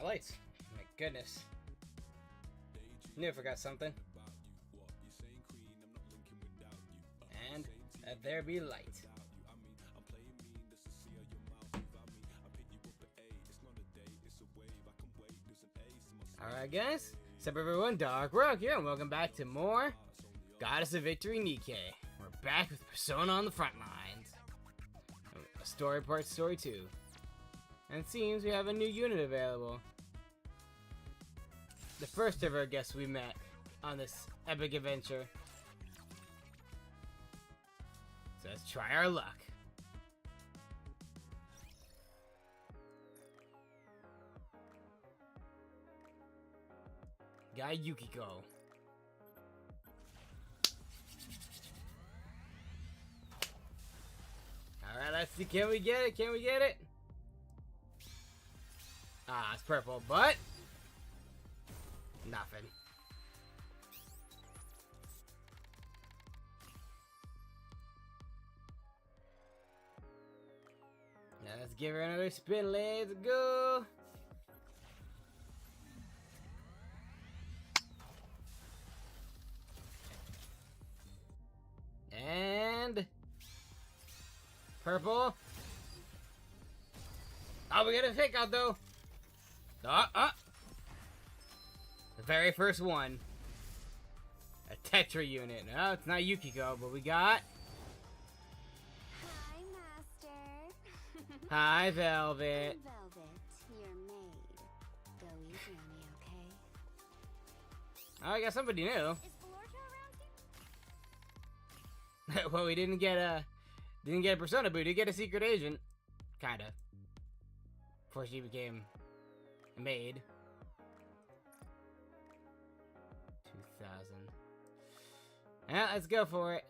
my lights. My goodness. Knew I forgot something. And let there be light. Alright guys, what's up everyone, Dark Rogue here, and welcome back to more Goddess of Victory Nikke. We're back with Persona on the front lines. A story part, story 2. And it seems we have a new unit available. The first ever guest we met on this epic adventure. So let's try our luck. Guy Yukiko. Alright, let's see. Can we get it? Can we get it? Ah, it's purple, but nothing. Now let's give her another spin. Let's go. And purple. Oh, we got a fake out though. The very first one. A Tetra unit. No, it's not Yukiko, but we got. Hi, Master. Hi, Velvet. I'm Velvet, your maid. Go easy on me, okay? Oh, I got somebody new. Is Valorja around here? Well, we didn't get a Persona boot. We did get a secret agent, kinda. Before she became a maid. 2000. Yeah, let's go for it.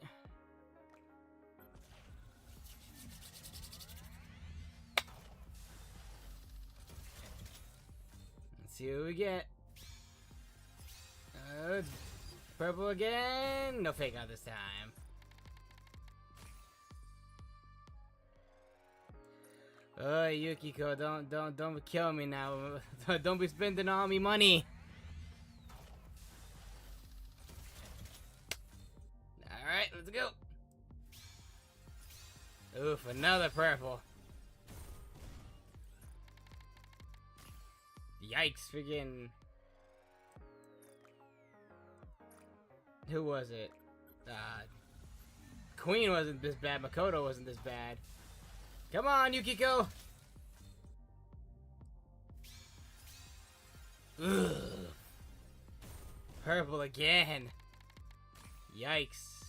Let's see what we get. Purple again. No fake out this time. Oh, Yukiko, don't kill me now. Don't be spending all me money. Alright, let's go. Oof, another purple. Yikes, friggin'. Who was it? Queen wasn't this bad. Makoto wasn't this bad. Come on, Yukiko! Ugh. Purple again. Yikes.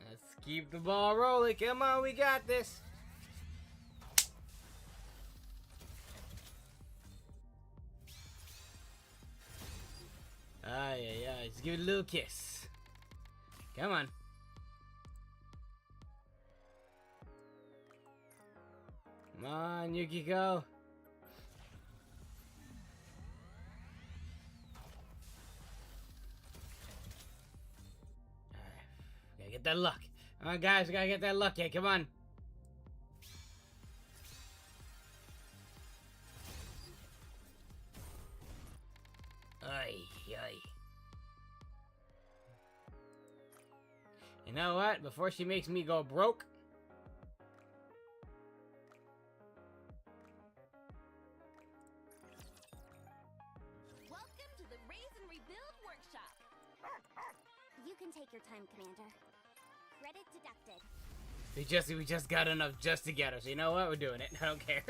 Let's keep the ball rolling. Come on, we got this. Yeah. Just give it a little kiss. Come on. Come on, Yukiko. Alright. Gotta get that luck. Come on, guys. We gotta get that luck. Yeah, come on. Ay. You know what? Before she makes me go broke. Welcome to the Raise and Rebuild Workshop. You can take your time, Commander. Credit deducted. We just got enough just to get her. So you know what? We're doing it. I don't care.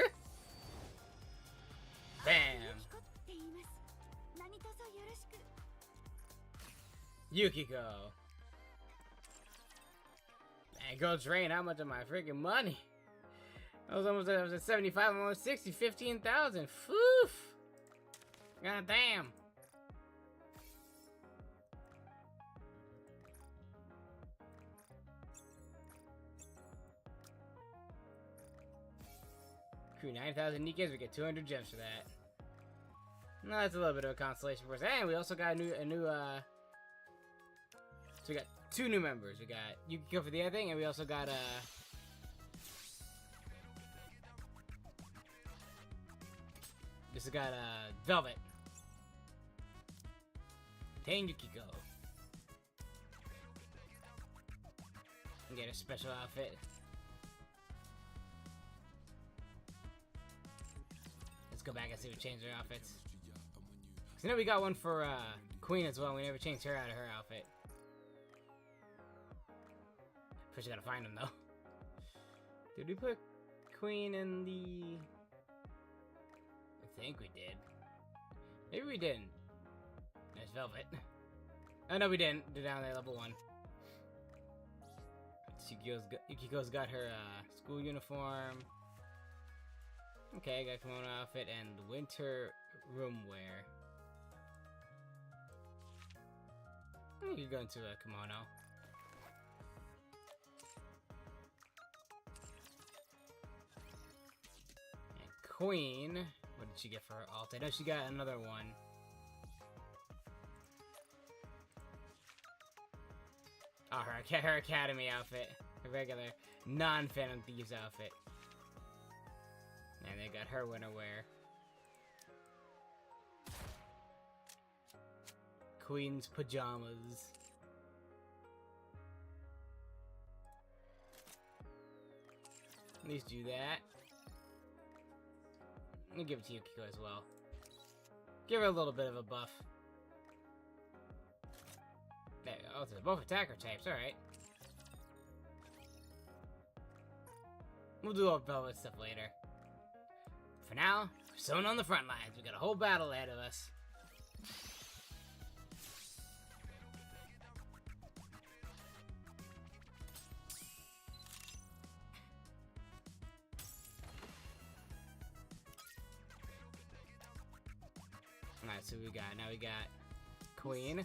Bam. Yukiko. Man, go drain how much of my freaking money? I was at 75, I'm almost 60, 15,000. Foof. God damn. Crew 9,000 Nikkes, we get 200 gems for that. No, that's a little bit of a consolation for us. And we also got a new so we got two new members. We got Yukiko for the other thing, and we also got This has got Velvet. Tang Yukiko. Get a special outfit. Let's go back and see if we change their outfits. Cause I know we got one for Queen as well. We never changed her out of her outfit. First, you gotta find them though. Did we put Queen in the? I think we did. Maybe we didn't. There's Velvet. Oh no, we didn't. They're down there, level 1. Yukiko's got her school uniform. Okay, got kimono outfit and winter room wear. You could go into a kimono. And Queen, what did she get for her alt? I know she got another one. Oh, her academy outfit. Her regular non-Phantom Thieves outfit. And they got her winter wear. Queen's pajamas. At least do that. Let me give it to Yukiko as well. Give her a little bit of a buff. There, oh, they're both attacker types, alright. We'll do all Velvet stuff later. For now, we're sewing on the front lines. We got a whole battle ahead of us. Alright, so we got, now we got Queen.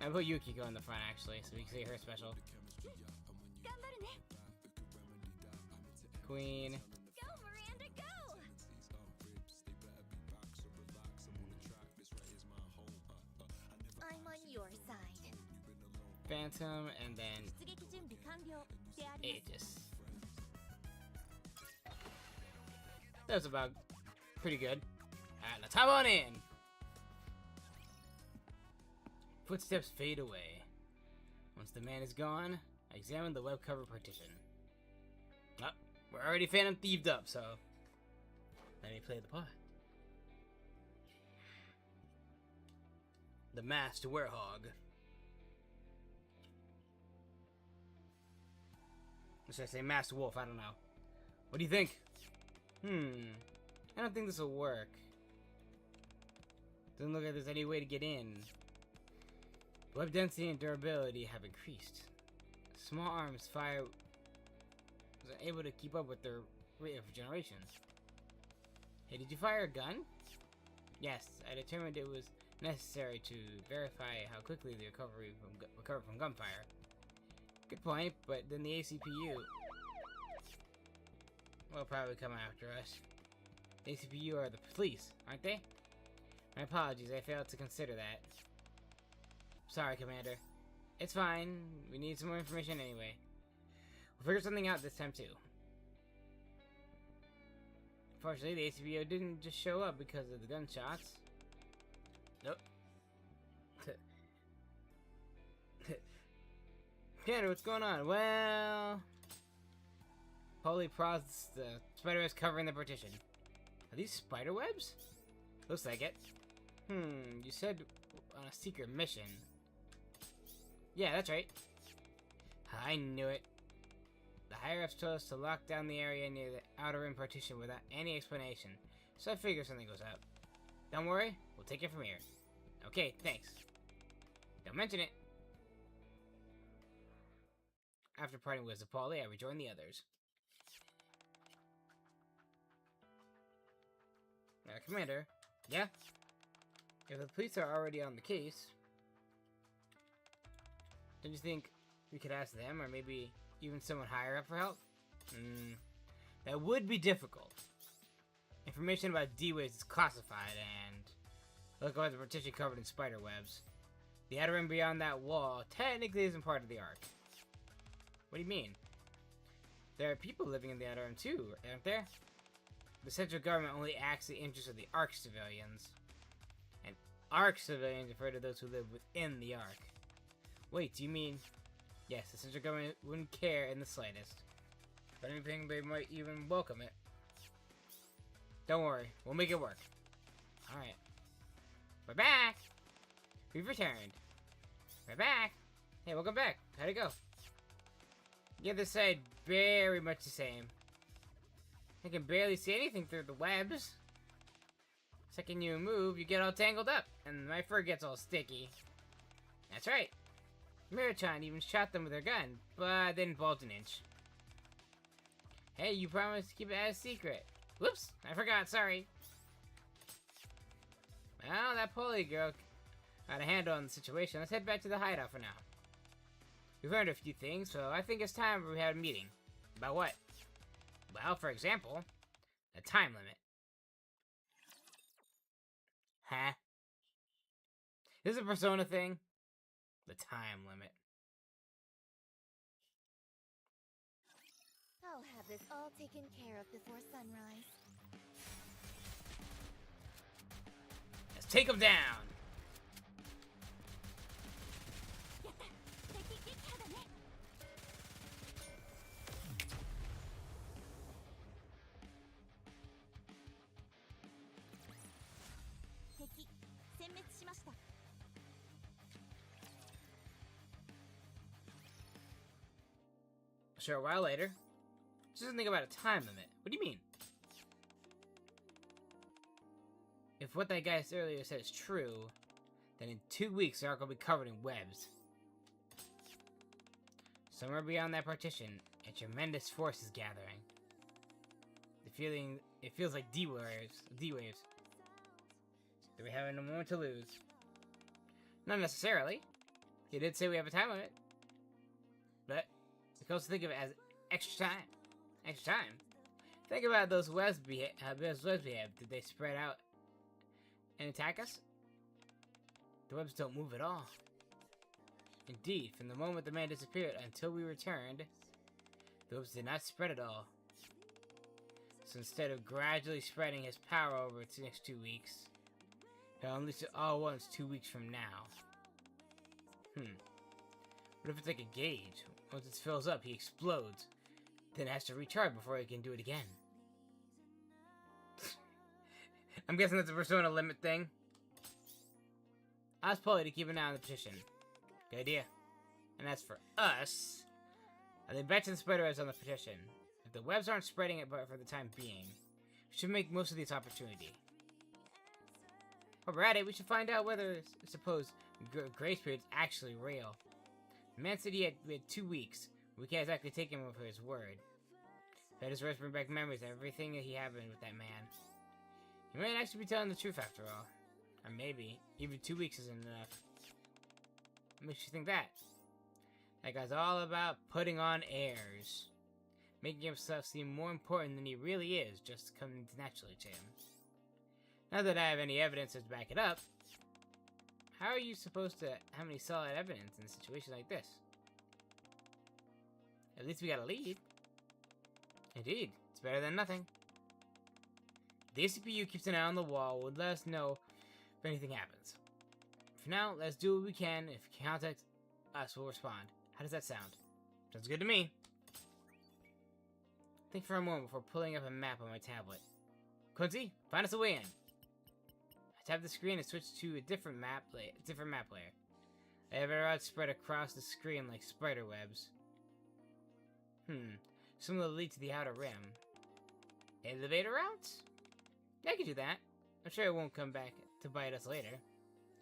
I put Yukiko in the front actually, so we can see her special. Queen. Go, Miranda, go! I'm on your side. Phantom, and then Aegis. That was about pretty good. Alright, let's hop on in! Footsteps fade away. Once the man is gone, I examine the web cover partition. Oh, we're already Phantom Thieved up, so let me play the part. The Masked Werehog. Or should I say Masked Wolf? I don't know. What do you think? I don't think this will work. Doesn't look like there's any way to get in. Web density and durability have increased. Small arms fire was able to keep up with their rate of regeneration. Hey, did you fire a gun? Yes, I determined it was necessary to verify how quickly they recover from gunfire. Good point, but then the ACPU will probably come after us. The ACPU are the police, aren't they? My apologies, I failed to consider that. Sorry, Commander. It's fine. We need some more information anyway. We'll figure something out this time, too. Fortunately, the ACPO didn't just show up because of the gunshots. Nope. Commander, what's going on? Well... Holy prods, the spider webs covering the partition. Are these spider webs? Looks like it. You said on a secret mission. Yeah, that's right. I knew it. The higher-ups told us to lock down the area near the outer rim partition without any explanation, so I figure something goes up. Don't worry, we'll take it from here. Okay, thanks. Don't mention it. After parting with Zapali, I rejoined the others. Commander, yeah? If the police are already on the case, don't you think we could ask them, or maybe even someone higher up for help? That would be difficult. Information about D-Waves is classified, and look at the partition covered in spider webs. The outer rim beyond that wall technically isn't part of the Ark. What do you mean? There are people living in the outer rim too, aren't there? the central government only acts in the interest of the Ark civilians. And Ark civilians refer to those who live within the Ark. Wait, do you mean... Yes, the central government wouldn't care in the slightest. If anything, they might even welcome it. Don't worry, we'll make it work. Alright. We're back! We've returned. We're back! Hey, welcome back. How'd it go? The other side, very much the same. I can barely see anything through the webs. Second you move, you get all tangled up, and my fur gets all sticky. That's right. Mirachan even shot them with her gun, but they didn't bulge an inch. Hey, you promised to keep it as a secret. Whoops, I forgot, sorry. Well, that Polly girl got a handle on the situation. Let's head back to the hideout for now. We've learned a few things, so I think it's time we had a meeting. About what? Well, for example, a time limit. Huh? This is a Persona thing? The time limit. I'll have this all taken care of before sunrise. Let's take them down! A short while later, just think about a time limit. What do you mean? If what that guy earlier said is true, then in 2 weeks they're all gonna be covered in webs. Somewhere beyond that partition, a tremendous force is gathering. It feels like D-waves. Do we have no moment to lose? Not necessarily. He did say we have a time limit. But we can also think of it as extra time. Extra time. Think about those webs how those webs behave. Did they spread out and attack us? The webs don't move at all. Indeed, from the moment the man disappeared until we returned, the webs did not spread at all. So instead of gradually spreading his power over the next 2 weeks, he'll unleash it all at once 2 weeks from now. What if it's like a gauge? Once it fills up, he explodes. Then it has to recharge before he can do it again. I'm guessing that's a Persona limit thing. Ask Polly to keep an eye on the petition. Good idea. And as for us, I think Betch and Spider is on the petition. If the webs aren't spreading it but for the time being, we should make most of this opportunity. While we're at it, we should find out whether supposed grace period's actually real. The man said we had 2 weeks. We can't exactly take him for his word. That is bring back memories of everything that he happened with that man. He might actually be telling the truth after all. Or maybe, even 2 weeks isn't enough. What makes you think that? That guy's all about putting on airs. Making himself seem more important than he really is, just coming naturally to him. Not that I have any evidence to back it up. How are you supposed to have any solid evidence in a situation like this? At least we got a lead. Indeed, it's better than nothing. The ACPU keeps an eye on the wall, will let us know if anything happens. For now, let's do what we can. If you contact us, we'll respond. How does that sound? Sounds good to me. Think for a moment before pulling up a map on my tablet. Quincy, find us a way in. I tap the screen and switch to a different map layer. I have a route spread across the screen like spider webs. Some will lead to the outer rim. Elevator routes? Yeah, I can do that. I'm sure it won't come back to bite us later.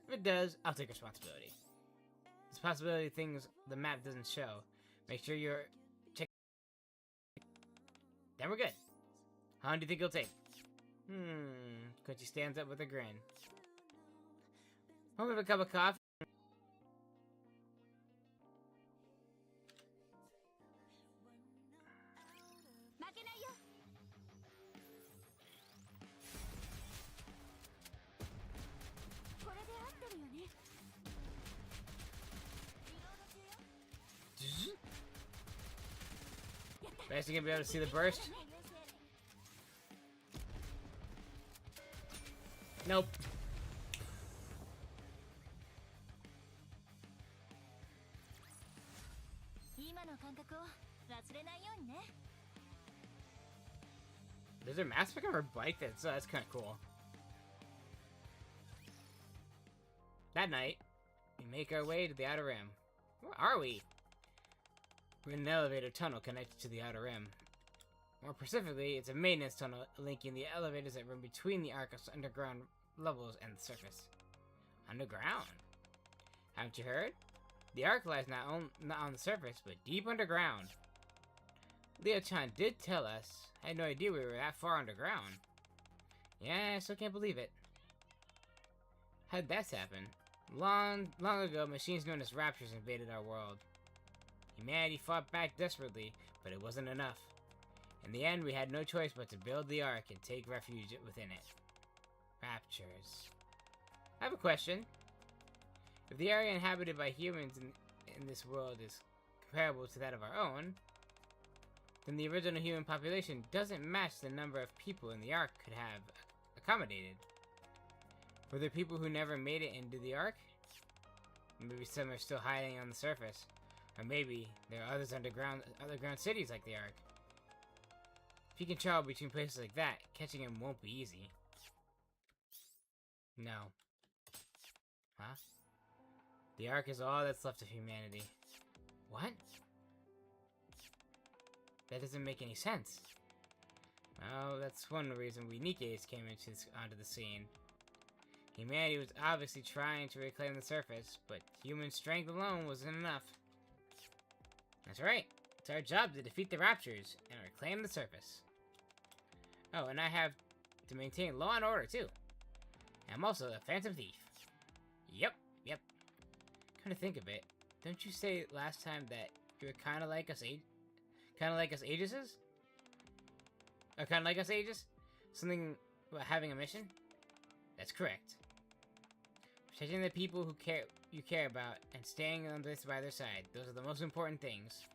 If it does, I'll take responsibility. There's possibility of things the map doesn't show. Make sure you're checking. Then we're good. How long do you think it'll take? Quincy stands up with a grin. I'll have a cup of coffee. Best you gonna be able to see the burst? Nope. Does her mask become her bike? That's kind of cool. That night, we make our way to the Outer Rim. Where are we? We're in an elevator tunnel connected to the Outer Rim. More specifically, it's a maintenance tunnel linking the elevators that run between the Ark's underground levels and the surface. Underground? Haven't you heard? The Ark lies not on the surface, but deep underground. Leo-chan did tell us. I had no idea we were that far underground. Yeah, I still can't believe it. How did that happen? Long ago, machines known as Raptors invaded our world. Humanity fought back desperately, but it wasn't enough. In the end, we had no choice but to build the Ark and take refuge within it. Raptors. I have a question. If the area inhabited by humans in this world is comparable to that of our own, then the original human population doesn't match the number of people in the Ark could have accommodated. Were there people who never made it into the Ark? Maybe some are still hiding on the surface. Or maybe there are others underground cities like the Ark. If you can travel between places like that, catching him won't be easy. No. Huh? The Ark is all that's left of humanity. What? That doesn't make any sense. Well, that's one reason we Nikkeis came onto the scene. Humanity was obviously trying to reclaim the surface, but human strength alone wasn't enough. That's right. It's our job to defeat the Raptors and reclaim the surface. Oh, and I have to maintain law and order, too. I'm also a phantom thief. Yep. Come to think of it, don't you say last time that you're kind of like us Aegises? Or kind of like us Aegis? Something about having a mission? That's correct. Protecting the people you care about and staying on this by their side. Those are the most important things.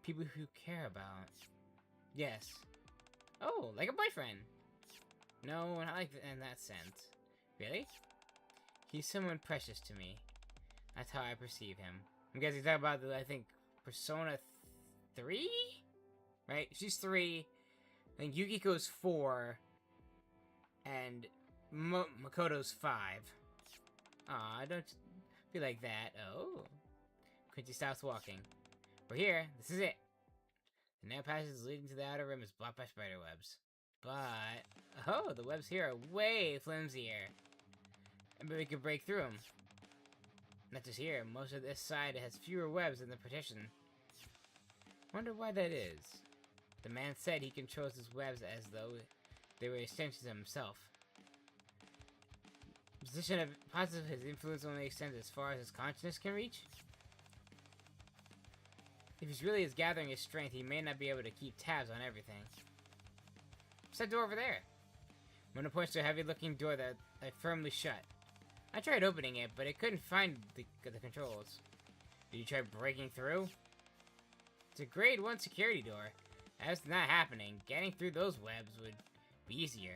People who care about. Yes. Oh, like a boyfriend. No, not like in that sense. Really? He's someone precious to me. That's how I perceive him. I'm guessing you're talking about, I think, Persona 3? Right? She's 3. I think Yukiko's 4. And Makoto's 5. Aw, don't be like that. Oh. Quincy stops walking. We're here. This is it. The narrow passage leading to the Outer Rim is blocked by spider webs. But... oh, the webs here are way flimsier. I bet we could break through them. Not just here, most of this side has fewer webs than the partition. Wonder why that is. The man said he controls his webs as though they were extensions of himself. Position of positive, his influence only extends as far as his consciousness can reach? If he really is gathering his strength, he may not be able to keep tabs on everything. What's that door over there? Mona points to a heavy-looking door that I firmly shut. I tried opening it, but I couldn't find the controls. Did you try breaking through? It's a grade 1 security door. As to not happening, getting through those webs would be easier.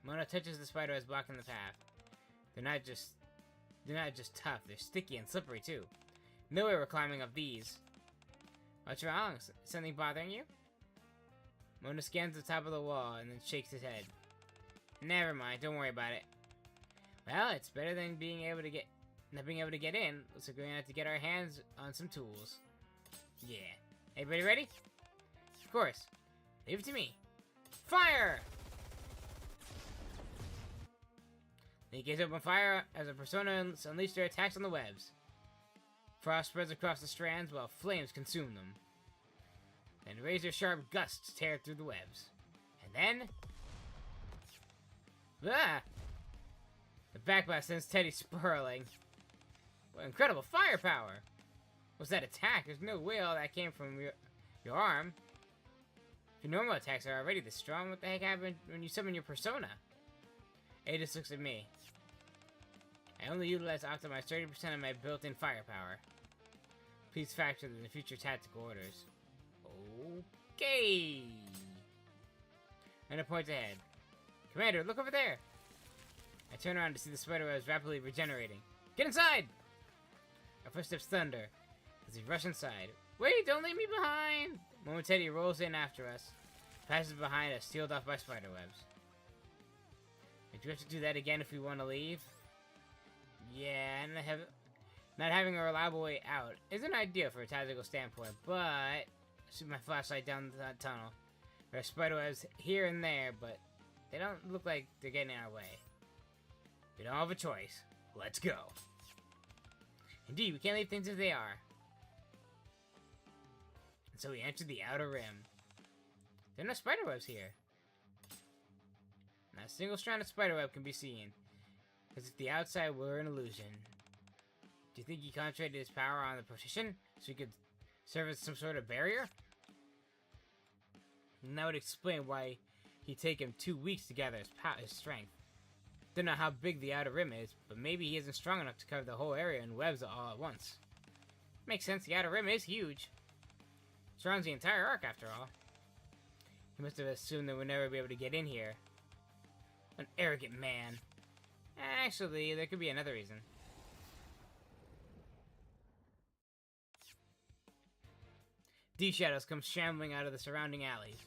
Mona touches the spider as blocking the path. They're not just tough, they're sticky and slippery too. No way we're climbing up these. What's wrong? Something bothering you? Mona scans the top of the wall and then shakes his head. Never mind, don't worry about it. Well, it's better than not being able to get in. Looks like we're gonna have to get our hands on some tools. Yeah. Everybody ready? Of course. Leave it to me. Fire! They gaze open fire as a persona unleash their attacks on the webs. Frost spreads across the strands while flames consume them. Then razor-sharp gusts tear through the webs. And then... ah! The backblast sends Teddy spiraling. What incredible firepower! What's that attack? There's no way all that came from your arm. If your normal attacks are already this strong, what the heck happened when you summon your persona? Aegis looks at me. I only utilize optimize 30% of my built-in firepower. Please factor in the future tactical orders. Okay. And it points ahead. Commander, look over there! I turn around to see the spiderwebs rapidly regenerating. Get inside! Our footsteps thunder as we rush inside. Wait, don't leave me behind! Moment Teddy rolls in after us, passes behind us, sealed off by spiderwebs. Do we have to do that again if we want to leave? Yeah, and not having a reliable way out isn't ideal for a tactical standpoint, but I shoot my flashlight down that tunnel. There are spiderwebs here and there, but they don't look like they're getting in our way. We don't have a choice. Let's go. Indeed, we can't leave things as they are. And so we enter the outer rim. There are no spiderwebs here. Not a single strand of spiderweb can be seen, as if the outside were an illusion. Do you think he concentrated his power on the partition so he could serve as some sort of barrier? And that would explain why he'd take him 2 weeks to gather his strength. Don't know how big the outer rim is, but maybe he isn't strong enough to cover the whole area in webs all at once. Makes sense, the outer rim is huge. Surrounds the entire arc, after all. He must have assumed that we'd never be able to get in here. An arrogant man. Actually, there could be another reason. D-Shadows come shambling out of the surrounding alleys.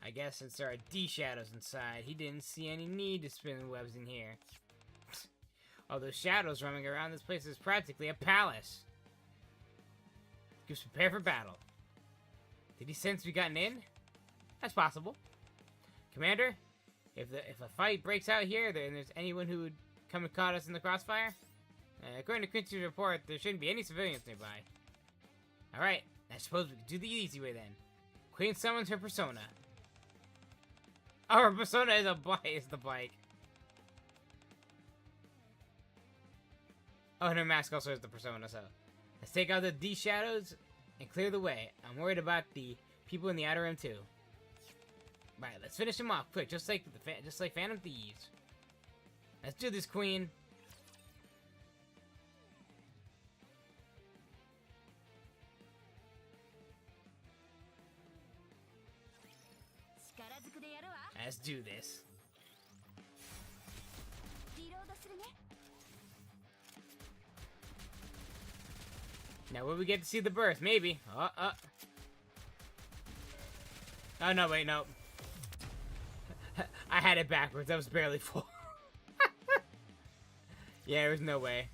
I guess since there are D-Shadows inside, he didn't see any need to spin webs in here. All those shadows roaming around this place is practically a palace. Just prepare for battle. Did he sense we gotten in? That's possible. Commander, if a fight breaks out here, then there's anyone who would come and caught us in the crossfire? According to Quincy's report, there shouldn't be any civilians nearby. Alright, I suppose we could do the easy way then. Queen summons her persona. Oh, her persona is the bike. Oh, and her mask also is the persona, so. Let's take out the D-Shadows and clear the way. I'm worried about the people in the outer rim too. Right, let's finish them off quick, just like Phantom Thieves. Let's do this, Queen. Let's do this. Now will we get to see the birth? Maybe. Oh no, wait, no. I had it backwards. That was barely full. Yeah, there was no way.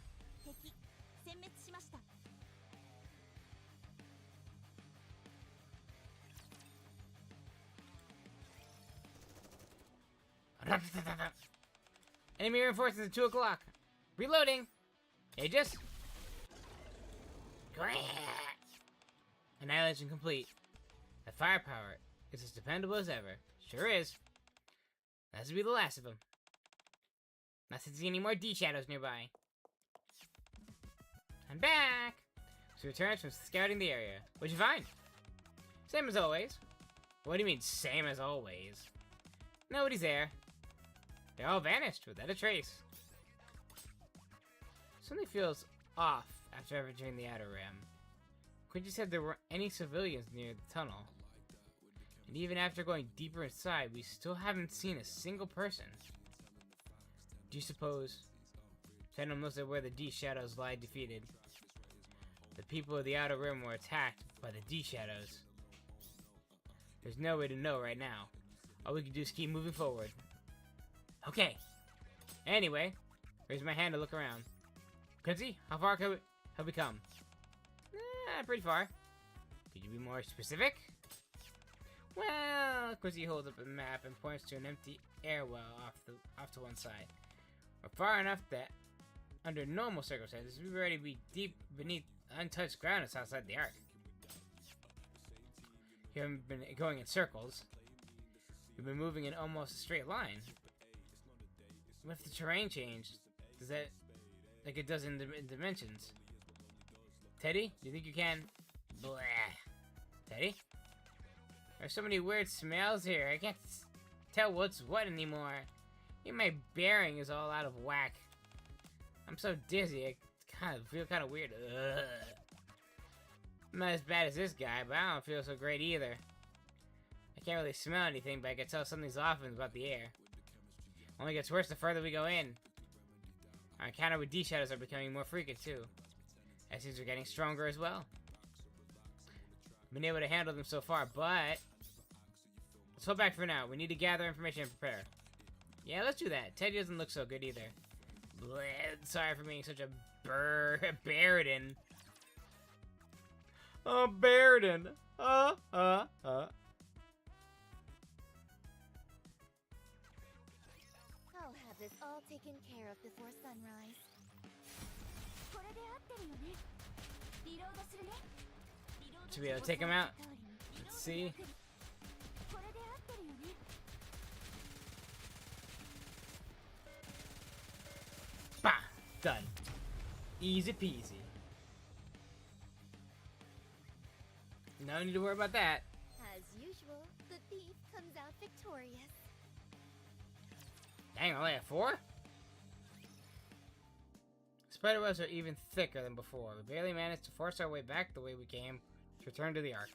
Enemy reinforcements at 2 o'clock. Reloading. Aegis. Annihilation complete. The firepower is as dependable as ever. Sure is. That should be the last of them. Not to see any more D-Shadows nearby. I'm back! She returns from scouting the area. What'd you find? Same as always. What do you mean, same as always? Nobody's there. They all vanished without a trace. Something feels off after entering the outer rim. Quincy said there weren't any civilians near the tunnel. And even after going deeper inside, we still haven't seen a single person. Do you suppose Phantom knows where the D-Shadows lie defeated? The people of the outer rim were attacked by the D-Shadows. There's no way to know right now. All we can do is keep moving forward. Okay. Anyway, raise my hand to look around. Quincy, how far have we come? Pretty far. Could you be more specific? Well, Quincy holds up a map and points to an empty airwell off to one side. We're far enough that, under normal circumstances, we'd already be deep beneath untouched ground that's outside the arc. Here we've been going in circles. We've been moving in almost a straight line. What if the terrain changed? Does that, like it does in Dimensions? Teddy, do you think you can? Blah. Teddy? There's so many weird smells here. I can't tell what's what anymore. Even my bearing is all out of whack. I'm so dizzy. I feel kind of weird. Ugh. I'm not as bad as this guy, but I don't feel so great either. I can't really smell anything, but I can tell something's off about the air. Only gets worse the further we go in. Our encounter with D-Shadows are becoming more frequent too. As things are getting stronger as well. Been able to handle them so far, but let's hold back for now. We need to gather information and prepare. Yeah, let's do that. Teddy doesn't look so good either. Bleh, sorry for being such a Baradin. Oh, Baradin. I'll have this all taken care of before sunrise. Should be able to take him out? Let's see. Bah! Done. Easy peasy. No need to worry about that. As usual, the thief comes out victorious. Dang, I only have 4? Spiderwebs are even thicker than before. We barely managed to force our way back the way we came to return to the Ark.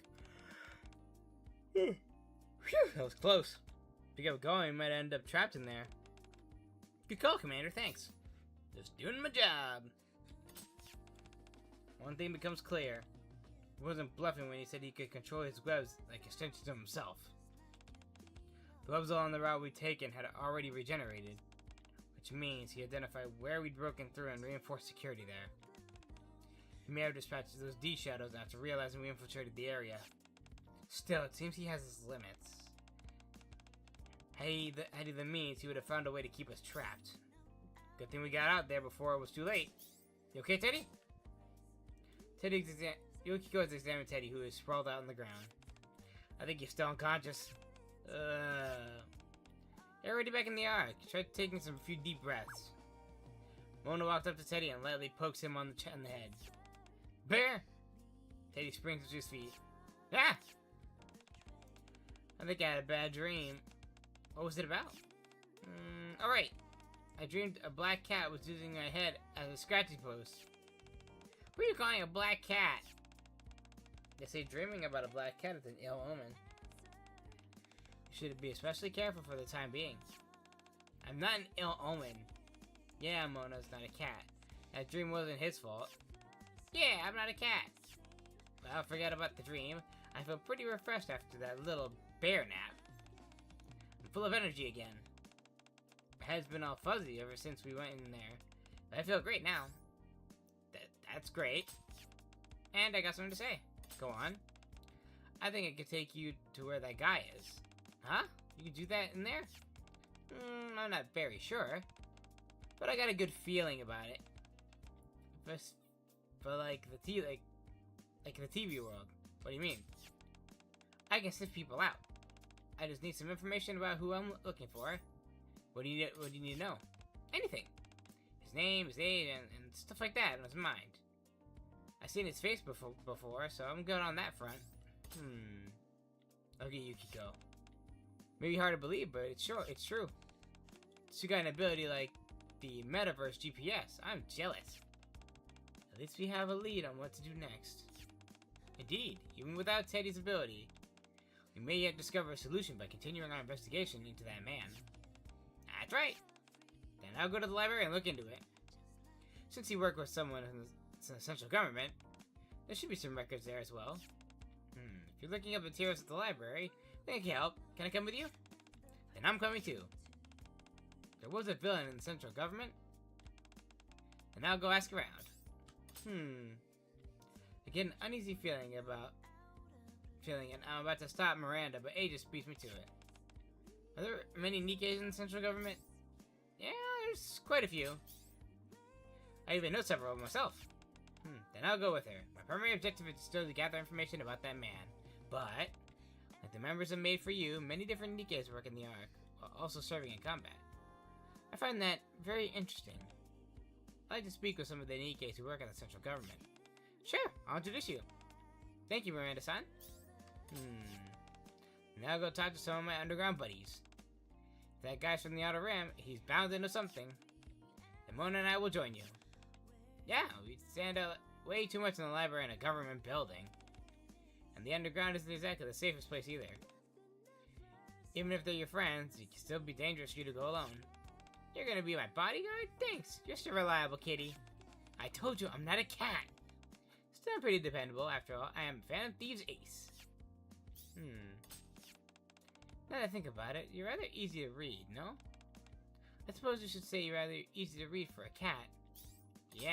Phew, that was close. If we kept going, we might end up trapped in there. Good call, Commander, thanks. Just doing my job. One thing becomes clear. He wasn't bluffing when he said he could control his webs like extensions of himself. The webs along the route we'd taken had already regenerated, which means he identified where we'd broken through and reinforced security there. He may have dispatched those D-Shadows after realizing we infiltrated the area. Still, it seems he has his limits. Had he the means, he would have found a way to keep us trapped. Good thing we got out there before it was too late. You okay, Teddy? Yukiko has examined Teddy, who is sprawled out on the ground. I think he's still unconscious. You're already back in the Ark. Try taking a few deep breaths. Mona walked up to Teddy and lightly pokes him on the head. Bear! Teddy springs to his feet. Ah! I think I had a bad dream. What was it about? Alright. I dreamed a black cat was using my head as a scratching post. What are you calling a black cat? They say dreaming about a black cat is an ill omen. You should be especially careful for the time being. I'm not an ill omen. Yeah, Mona's not a cat. That dream wasn't his fault. Yeah, I'm not a cat. Well, forget about the dream. I feel pretty refreshed after that little bear nap. I'm full of energy again. My head's been all fuzzy ever since we went in there. But I feel great now. That's great. And I got something to say. Go on. I think I could take you to where that guy is. Huh? You can do that in there? I'm not very sure. But I got a good feeling about it. But like the TV world. What do you mean? I can sift people out. I just need some information about who I'm looking for. What do you need to know? Anything. His name, his age, and stuff like that in his mind. I've seen his face before, so I'm good on that front. Okay, Yukiko. Maybe hard to believe, but it's true. You got an ability like the Metaverse GPS. I'm jealous. At least we have a lead on what to do next. Indeed, even without Teddy's ability, we may yet discover a solution by continuing our investigation into that man. That's right. Then I'll go to the library and look into it. Since you work with someone in the central government, there should be some records there as well. If you're looking up materials at the library, then I can help. Can I come with you? Then I'm coming too. There was a villain in the central government. Then I'll go ask around. I get an uneasy feeling, and I'm about to stop Miranda, but A just beats me to it. Are there many Nikes in the central government? Yeah, there's quite a few. I even know several of myself. Then I'll go with her. My primary objective is still to gather information about that man. But, like the members of Made for You, many different Nikes work in the Ark, while also serving in combat. I find that very interesting. I'd like to speak with some of the Nikes who work in the central government. Sure, I'll introduce you. Thank you, Miranda-san. Now I'll go talk to some of my underground buddies. If that guy's from the Outer Rim, he's bound into something. Then Mona and I will join you. Yeah, we stand out way too much in the library in a government building. And the underground isn't exactly the safest place either. Even if they're your friends, it can still be dangerous for you to go alone. You're gonna be my bodyguard? Thanks. You're so reliable, kitty. I told you I'm not a cat. Still pretty dependable, after all. I am a fan of Thieves Ace. Now that I think about it, you're rather easy to read, no? I suppose you should say you're rather easy to read for a cat. Yeah.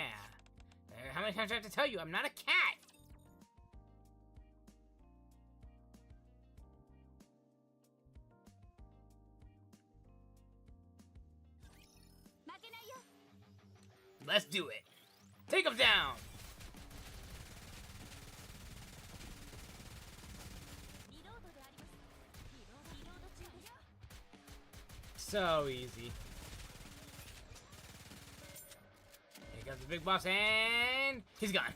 How many times do I have to tell you I'm not a cat? Let's do it. Take him down. So easy. Here comes the big boss, and he's gone.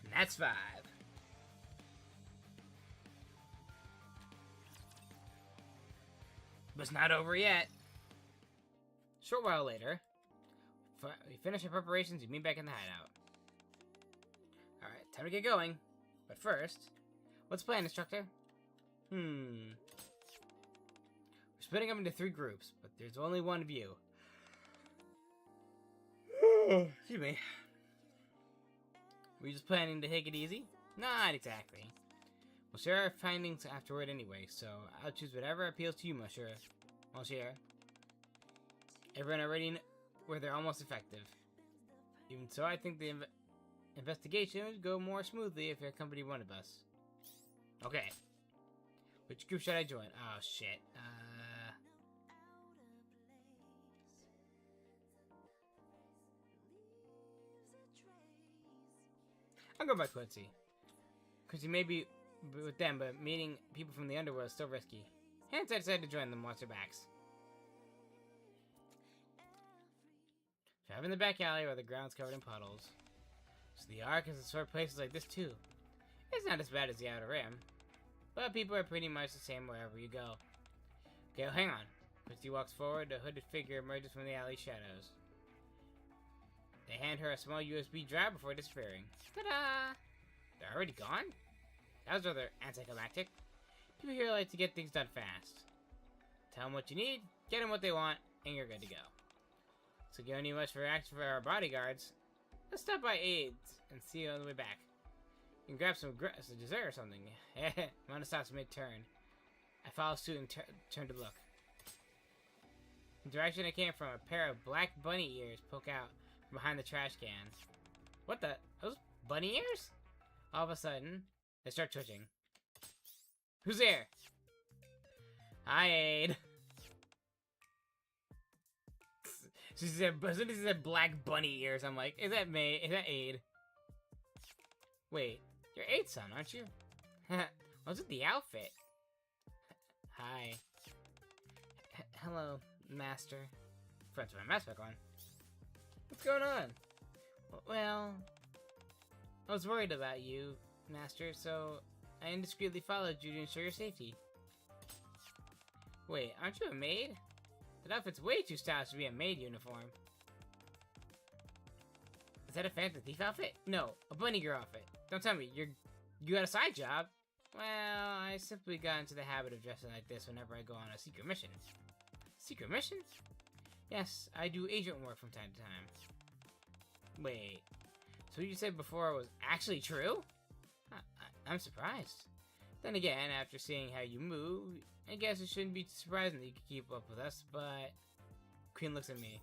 And that's 5. But it's not over yet. Short while later, we finish our preparations. We meet back in the hideout. Alright, time to get going. But first, what's the plan, instructor? We're splitting up into 3 groups, but there's only one view. Excuse me. Were you just planning to take it easy? Not exactly. We'll share our findings afterward anyway, so I'll choose whatever appeals to you, monsieur. Everyone already where they're almost effective. Even so, I think the investigation would go more smoothly if you accompanied one of us. Okay. Which group should I join? Oh, shit. I'll go by Quincy. Quincy may be with them, but meeting people from the underworld is still risky. Hence, I decided to join the monster backs. Drive in the back alley where the ground's covered in puddles. So the Ark is a sort of places like this too. It's not as bad as the Outer Rim, but people are pretty much the same wherever you go. Okay, well, hang on. Quincy walks forward, a hooded figure emerges from the alley shadows. They hand her a small USB drive before disappearing. Ta-da! They're already gone? That was rather anticlimactic. People here like to get things done fast. Tell them what you need, get them what they want, and you're good to go. So you don't need much for action for our bodyguards. Let's stop by Aids and see you on the way back. You can grab some dessert or something. Mona stops mid-turn. I follow suit and turn to look. The direction I came from, a pair of black bunny ears poke out from behind the trash can. What the? Those bunny ears? All of a sudden, they start twitching. Who's there? Hi, Aid. She said, as soon as she said black bunny ears, I'm like, is that May? Is that Aid? Wait, you're Aid's son, aren't you? What's with the outfit? Hi. Hello, Master. Friends with my mask back on. What's going on? Well, I was worried about you, Master, so I indiscreetly followed you to ensure your safety. Wait, aren't you a maid? That outfit's way too stylish to be a maid uniform. Is that a Phantom Thief outfit? No, a bunny girl outfit. Don't tell me, you got a side job? Well, I simply got into the habit of dressing like this whenever I go on a secret mission. Secret missions? Yes, I do agent work from time to time. Wait, so what you said before was actually true? I'm surprised. Then again, after seeing how you move, I guess it shouldn't be surprising that you can keep up with us, but... Queen looks at me.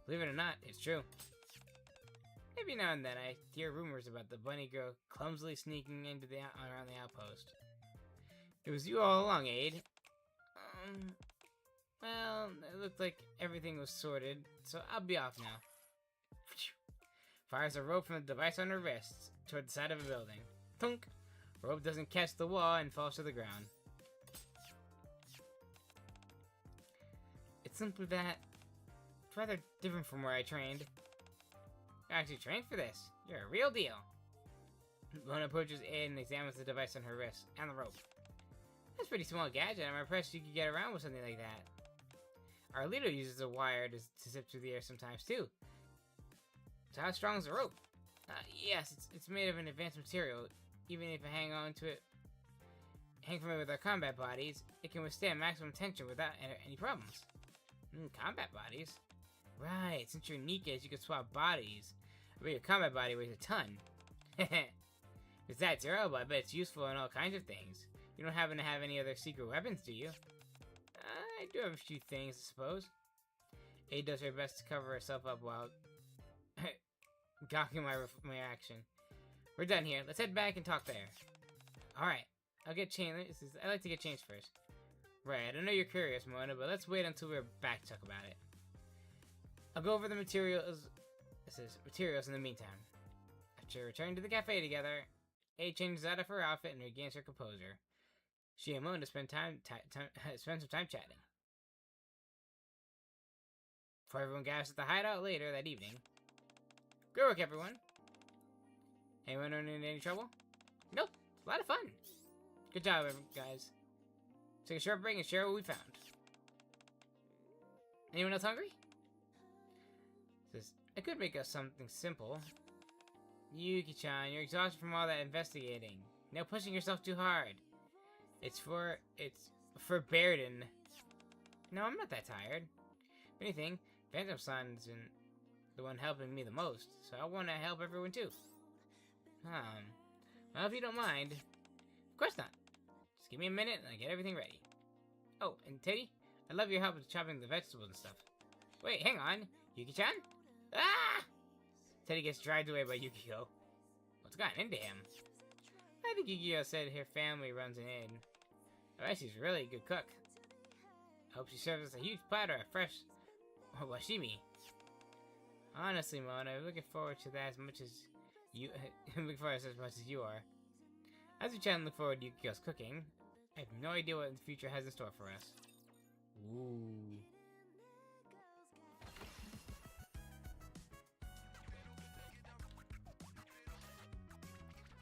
Believe it or not, it's true. Every now and then I hear rumors about the bunny girl clumsily sneaking into around the outpost. It was you all along, Aid. Well, it looked like everything was sorted, so I'll be off now. Fires a rope from the device on her wrists toward the side of a building. Thunk! Rope doesn't catch the wall and falls to the ground. It's simply that it's rather different from where I trained. I actually trained for this. You're a real deal. Lona approaches in and examines the device on her wrist and the rope. That's a pretty small gadget. I'm impressed you could get around with something like that. Our leader uses a wire to zip through the air sometimes too. So how strong is the rope? Yes, it's made of an advanced material. Even if I hang from it with our combat bodies, it can withstand maximum tension without any problems. Combat bodies? Right, since you're Nikkei's, you can swap bodies. I bet your combat body weighs a ton. It's that durable, I bet it's useful in all kinds of things. You don't happen to have any other secret weapons, do you? I do have a few things, I suppose. A does her best to cover herself up while gawking my reaction. We're done here. Let's head back and talk there. Alright, I'll get changed. I like to get changed first. Right, I know you're curious, Mona, but let's wait until we're back to talk about it. I'll go over the materials. Materials in the meantime. After returning to the cafe together, A changes out of her outfit and regains her composure. She and Mona spend some time chatting. Before everyone gathers at the hideout later that evening. Good work, everyone. Anyone run into any trouble? Nope. It's a lot of fun. Good job, guys. Take a short break and share what we found. Anyone else hungry? Says, I could make us something simple. Yuki-chan, you're exhausted from all that investigating. No pushing yourself too hard. It's for Bairden. No, I'm not that tired. If anything, Phantom-san's the one helping me the most, so I want to help everyone too. Well, if you don't mind. Of course not. Just give me a minute and I'll get everything ready. Oh, and Teddy, I love your help with chopping the vegetables and stuff. Wait, hang on. Yuki-chan? Ah! Teddy gets dragged away by Yukiko. What's gotten into him? I think Yukiko said her family runs an inn. I bet she's really a good cook. I hope she serves us a huge platter of fresh washimi. Honestly, Mona, I'm looking forward to that as much as you. I'm looking forward to it as much as you are. As we chat and look forward to Yukiko's cooking, I have no idea what the future has in store for us. Ooh.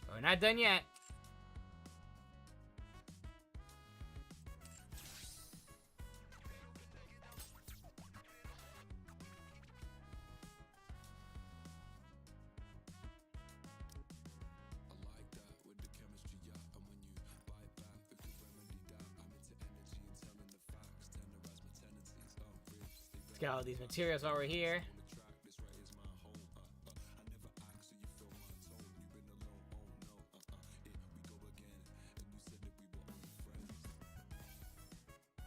But we're not done yet. Let's get all these materials while we're here.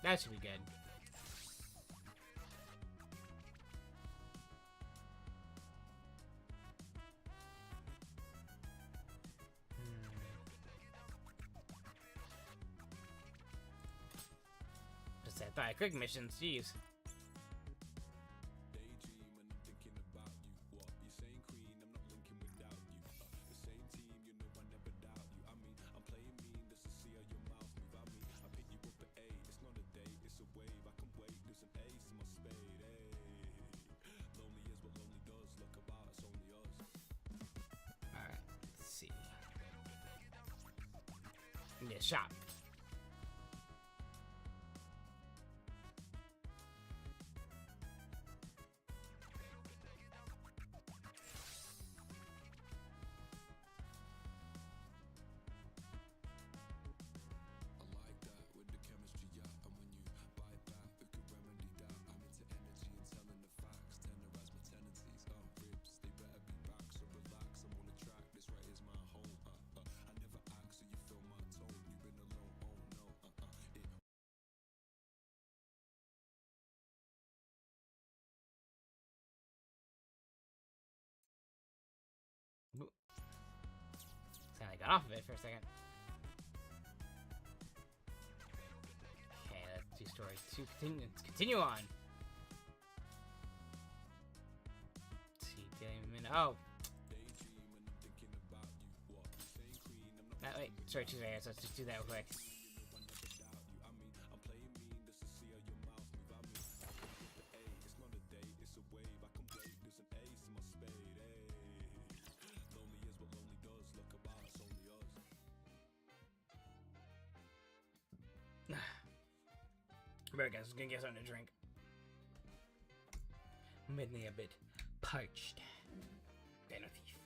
That should be good. Just that thought quick missions, jeez. In the shop. I got off of it for a second. Okay, let's do story 2. Let's continue on. Let's see, oh. Wait, story 2 right here, so let's just do that real quick. Alright guys, I'm gonna get something to drink. Made me a bit parched. Then a thief.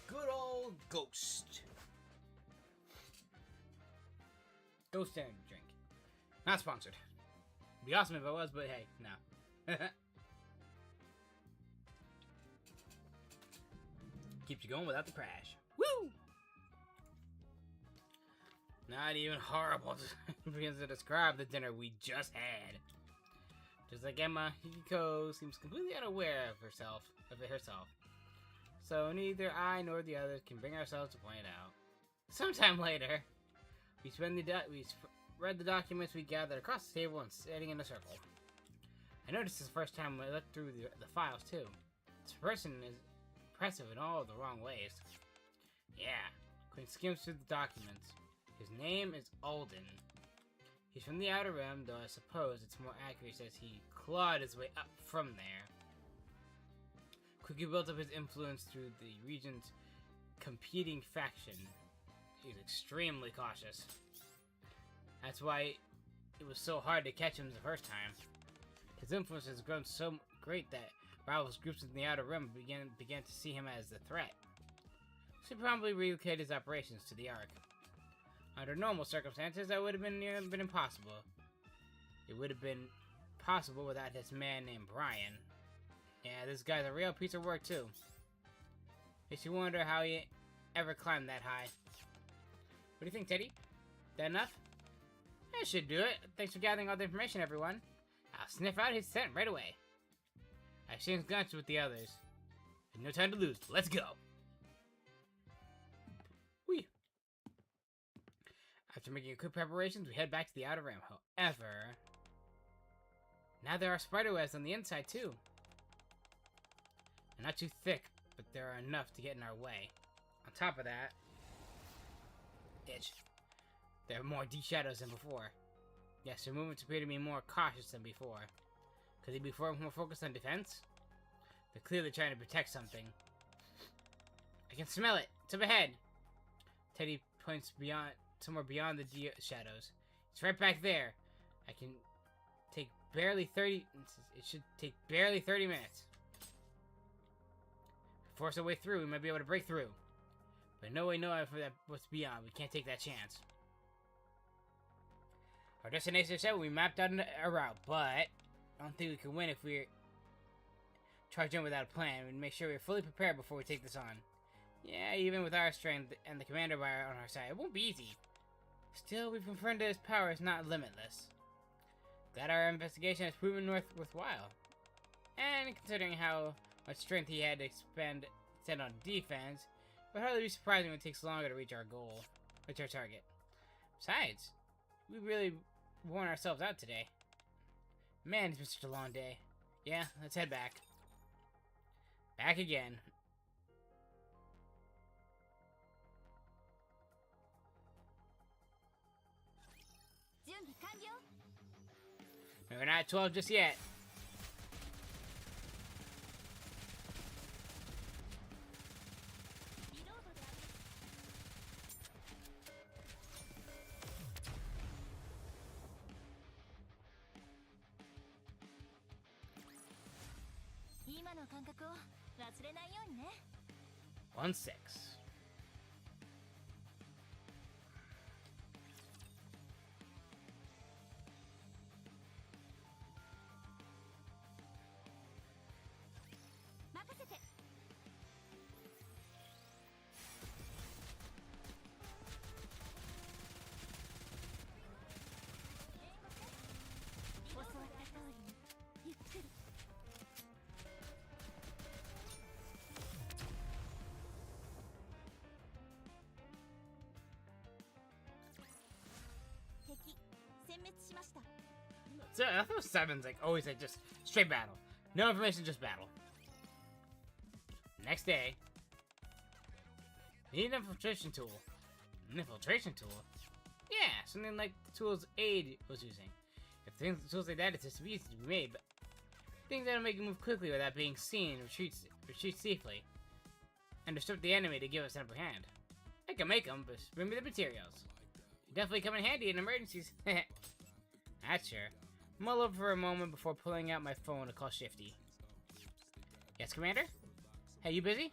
Good old Ghost. Ghost energy drink. Not sponsored. It'd be awesome if it was, but hey, no. Keeps you going without the crash. Woo! Not even horrible begins to describe the dinner we just had. Just like Emma, Hikiko seems completely unaware of herself. So neither I nor the others can bring ourselves to point it out. Sometime later, we read the documents we gathered across the table and sitting in a circle. I noticed this the first time I looked through the files too. This person is impressive in all the wrong ways. Yeah, Quinn skims through the documents. His name is Alden. He's from the Outer Rim, though I suppose it's more accurate says he clawed his way up from there. Quickly built up his influence through the region's competing faction. He's extremely cautious. That's why it was so hard to catch him the first time. His influence has grown so great that rivals groups in the Outer Rim began to see him as a threat. So he probably relocated his operations to the Ark. Under normal circumstances, that would have been impossible. It would have been possible without this man named Brian. Yeah, this guy's a real piece of work too. Makes you wonder how he ever climbed that high. What do you think, Teddy? That enough? That should do it. Thanks for gathering all the information, everyone. I'll sniff out his scent right away. I exchanged glances with the others. There's no time to lose. Let's go. Whee! After making quick preparations, we head back to the Outer Rim. However, now there are spider webs on the inside too. They're not too thick, but there are enough to get in our way. On top of that, there are more D-shadows than before. Yes, their movements appear to be more cautious than before. Could they be more focused on defense? They're clearly trying to protect something. I can smell it. It's up ahead. Teddy points somewhere beyond the shadows. It's right back there. It should take barely 30 minutes. Force our way through, we might be able to break through. But no way knowing what's beyond. We can't take that chance. Our destination is set. We mapped out a route, but I don't think we can win if we charge in without a plan. We make sure we're fully prepared before we take this on. Yeah, even with our strength and the commander on our side, it won't be easy. Still, we've confirmed that his power is not limitless. Glad our investigation has proven worthwhile. And considering how much strength he had to expend on defense, it would hardly be surprising when it takes longer to reach our target. Besides, we really worn ourselves out today. Man, it's been such a long day. Yeah, let's head back. Back again. We're not at 12 just yet. One six. So I thought 7's like always like just straight battle. No information, just battle. Next day. Need an infiltration tool. An infiltration tool? Yeah, something like the tools Aid was using. If things tools like that, it's just easy to be made, but things that'll make you move quickly without being seen, retreat safely, and disrupt the enemy to give us an upper hand. I can make them, but bring me the materials. Definitely come in handy in emergencies. That's sure. Mull over for a moment before pulling out my phone to call Shifty. Yes, Commander? Hey, you busy?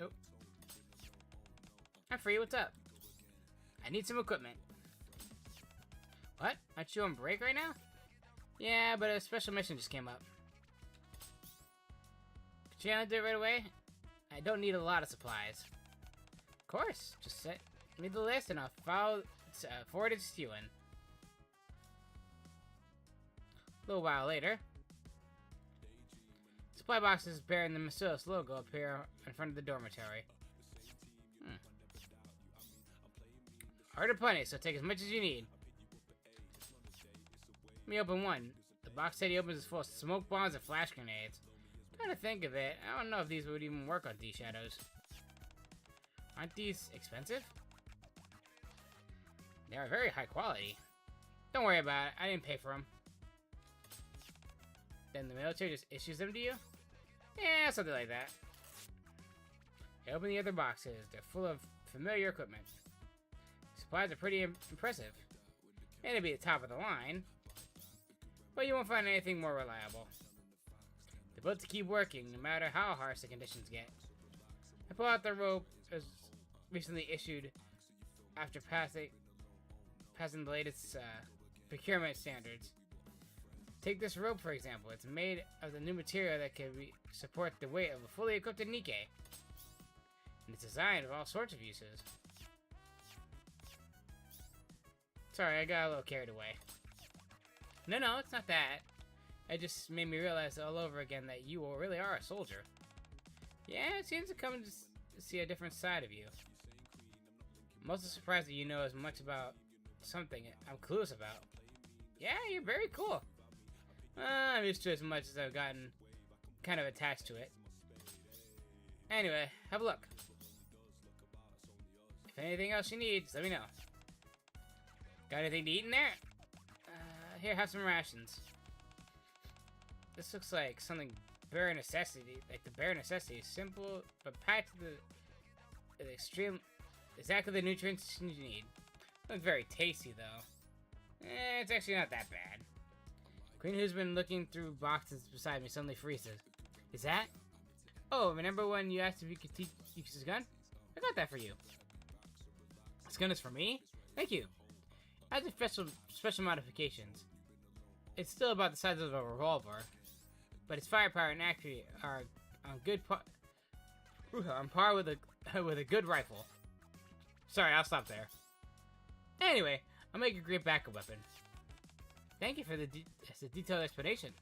Oh. I'm free, what's up? I need some equipment. What? Aren't you on break right now? Yeah, but a special mission just came up. Could you handle it right away? I don't need a lot of supplies. Of course, just send me the list and I'll forward it to you in. A little while later, supply boxes bearing the Masillas logo appear in front of the dormitory. Order plenty, so take as much as you need. Let me open one. The box that he opens is full of smoke bombs and flash grenades. Trying to think of it, I don't know if these would even work on D-Shadows. Aren't these expensive? They are very high quality. Don't worry about it, I didn't pay for them. Then the military just issues them to you? Yeah, something like that. I open the other boxes. They're full of familiar equipment. Supplies are pretty impressive. May not be the top of the line, but you won't find anything more reliable. They're built to keep working, no matter how harsh the conditions get. I pull out the rope as recently issued after passing the latest procurement standards. Take this rope, for example. It's made of the new material that can support the weight of a fully equipped Nikkei. And it's designed for all sorts of uses. Sorry, I got a little carried away. No, it's not that. It just made me realize all over again that you really are a soldier. Yeah, it seems to come to see a different side of you. I'm also surprised that you know as much about something I'm clueless about. Yeah, you're very cool. I'm used to it as much as I've gotten kind of attached to it. Anyway, have a look. If anything else you need, just let me know. Got anything to eat in there? Here, have some rations. This looks like something bare necessity, like the bare necessity. Simple, but packed to the extreme, exactly the nutrients you need. Looks very tasty, though. It's actually not that bad. Queen, who's been looking through boxes beside me, suddenly freezes. Is that? Oh, remember when you asked if you could teach his gun? I got that for you. This gun is for me? Thank you. It has special modifications. It's still about the size of a revolver, but its firepower and accuracy are on par with a good rifle. Sorry, I'll stop there. Anyway, I'll make a great backup weapon. Thank you for the detailed explanation.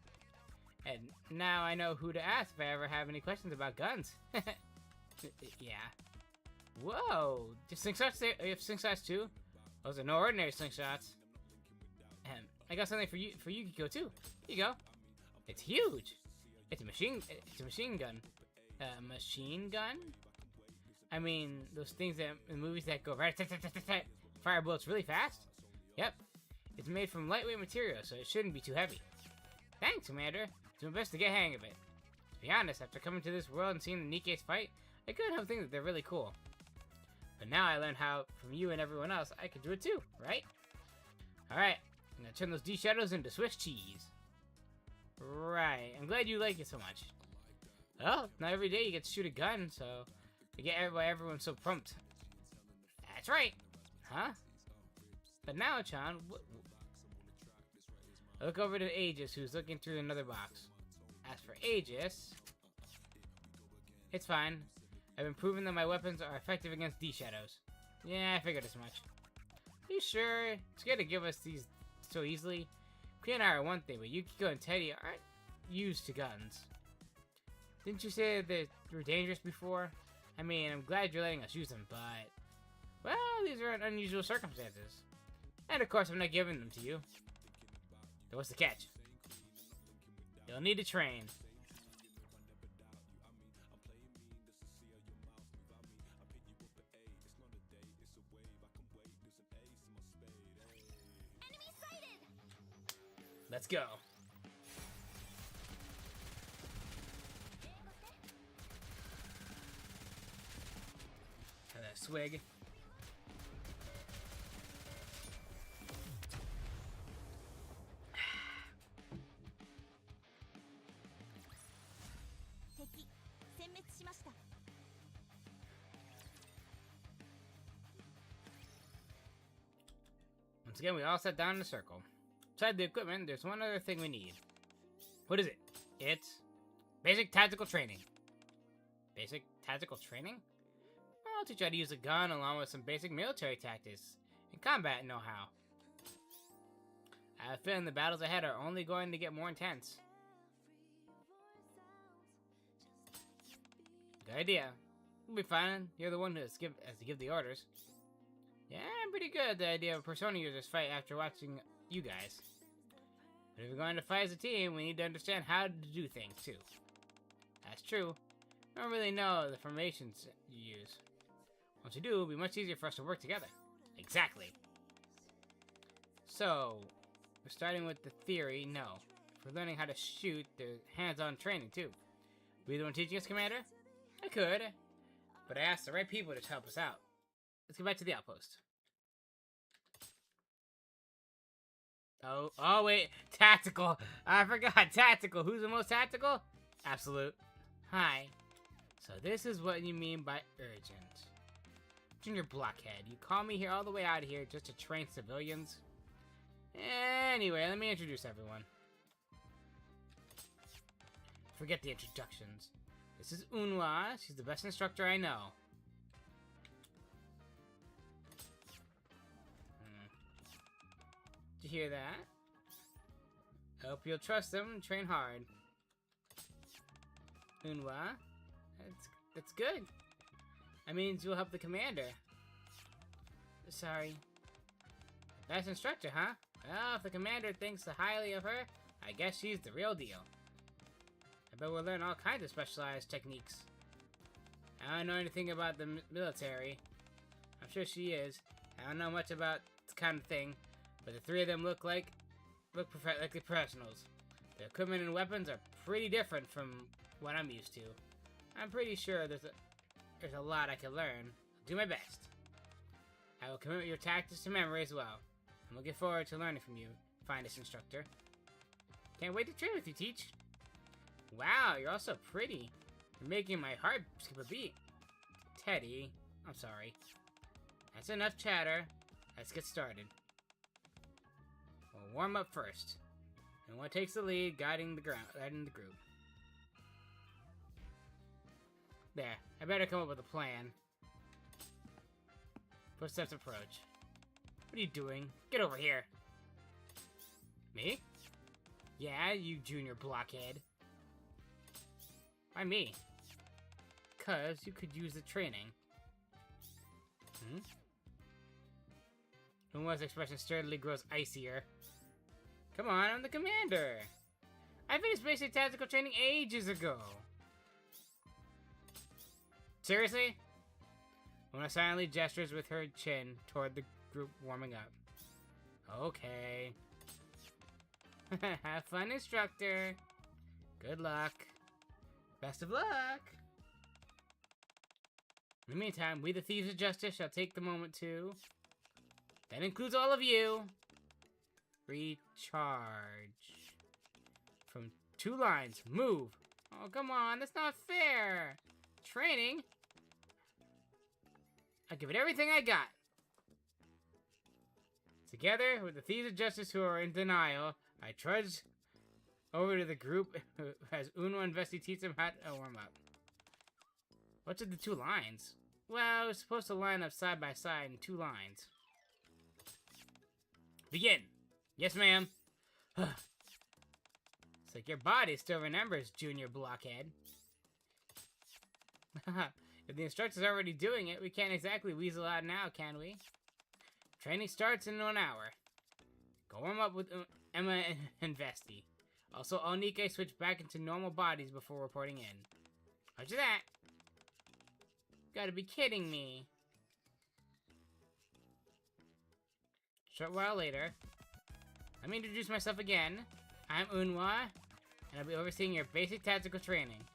And now I know who to ask if I ever have any questions about guns. Yeah. Whoa! Just slingshots there? You have slingshots too? Those are no ordinary slingshots. I got something for Yukiko too. Here you go. It's huge. It's a machine gun. Machine gun? I mean, those things that in movies that go right, fire bullets really fast? Yep. It's made from lightweight material, so it shouldn't be too heavy. Thanks, Commander. It's my best to get a hang of it. To be honest, after coming to this world and seeing the Nikkeis fight, I couldn't help think that they're really cool. But now I learned how, from you and everyone else, I can do it too, right? Alright, I'm gonna turn those D-Shadows into Swiss cheese. Right, I'm glad you like it so much. Well, not every day you get to shoot a gun, so I get why everyone's so pumped. That's right! Huh? But now, Chan, I look over to Aegis, who's looking through another box. As for Aegis, it's fine. I've been proving that my weapons are effective against D-Shadows. Yeah, I figured as much. Are you sure? It's good to give us these so easily. Queen and I are one thing, but Yukiko and Teddy aren't used to guns. Didn't you say that they were dangerous before? I mean, I'm glad you're letting us use them, but... well, these are unusual circumstances. And of course, I'm not giving them to you. So what's the catch? You'll need to train. Enemy sighted! Let's go. Have that swig. Once again, we all sat down in a circle. Beside the equipment, there's one other thing we need. What is it? It's basic tactical training. Basic tactical training? Well, I'll teach you how to use a gun along with some basic military tactics and combat know-how. I have a feeling the battles ahead are only going to get more intense. Good idea. We'll be fine. You're the one who has to give the orders. Yeah, I'm pretty good at the idea of Persona users fight after watching you guys. But if we're going to fight as a team, we need to understand how to do things, too. That's true. I don't really know the formations you use. Once you do, it'll be much easier for us to work together. Exactly. So, we're starting with the theory, no. If we're learning how to shoot, there's hands-on training, too. Be the one teaching us, Commander? I could, but I asked the right people to help us out. Let's get back to the outpost. Oh wait, tactical. I forgot, tactical. Who's the most tactical? Absolute. Hi. So this is what you mean by urgent. Junior Blockhead, you call me here all the way out of here just to train civilians? Anyway, let me introduce everyone. Forget the introductions. This is Unwa. She's the best instructor I know. Did you hear that? Hope you'll trust them and train hard. Unwa? That's good. That means you'll help the commander. Sorry. Best instructor, huh? Well, if the commander thinks so highly of her, I guess she's the real deal. I bet we'll learn all kinds of specialized techniques. I don't know anything about the military. I'm sure she is. I don't know much about this kind of thing, but the three of them look like the professionals. Their equipment and weapons are pretty different from what I'm used to. I'm pretty sure there's a lot I can learn. I'll do my best. I will commit your tactics to memory as well. I'm looking forward to learning from you, finest instructor. Can't wait to train with you, Teach. Wow, you're also pretty. You're making my heart skip a beat. Teddy, I'm sorry. That's enough chatter. Let's get started. We'll warm up first. And one takes the lead, guiding the group. There, I better come up with a plan. Footsteps approach. What are you doing? Get over here. Me? Yeah, you junior blockhead. Why me? 'Cause you could use the training. Unwa's expression sturdily grows icier. Come on, I'm the commander. I finished basic tactical training ages ago. Seriously? Una silently gestures with her chin toward the group warming up. Okay. Have fun, instructor. Good luck. Best of luck. In the meantime, we the Thieves of Justice shall take the moment to... That includes all of you. Recharge. From 2 lines. Move. Oh, come on. That's not fair. Training? I'll give it everything I got. Together with the Thieves of Justice who are in denial, I trudge over to the group as Uno and Vesti teach them how to warm up. What's with the 2 lines? Well, we're supposed to line up side by side in 2 lines. Begin. Yes, ma'am. It's like your body still remembers, junior blockhead. If the instructor's already doing it, we can't exactly weasel out now, can we? Training starts in 1 hour. Go warm up with Emma and Vesti. Also, all Nikkei switch back into normal bodies before reporting in. Roger that. Gotta be kidding me. Short while later, let me introduce myself again. I'm Unwa, and I'll be overseeing your basic tactical training.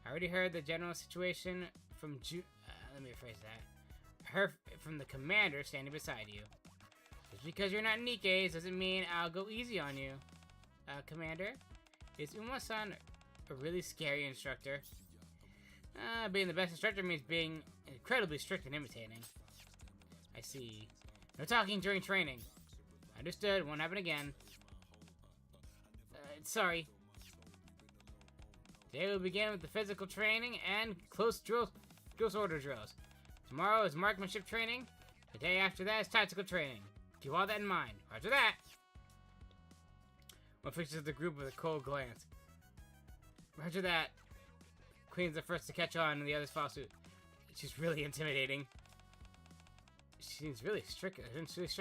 I already heard the general situation from let me rephrase that. Heard from the commander standing beside you. Just because you're not Nikkeis doesn't mean I'll go easy on you. Commander, is Uma-san a really scary instructor? Being the best instructor means being incredibly strict and imitating. I see. No talking during training. Understood. Won't happen again. Sorry. Today we'll begin with the physical training and close order drills. Tomorrow is marksmanship training. The day after that is tactical training. Keep all that in mind. Roger that. One fixes the group with a cold glance. Roger that. Queen's the first to catch on and the others follow suit. She's really intimidating. She's really strict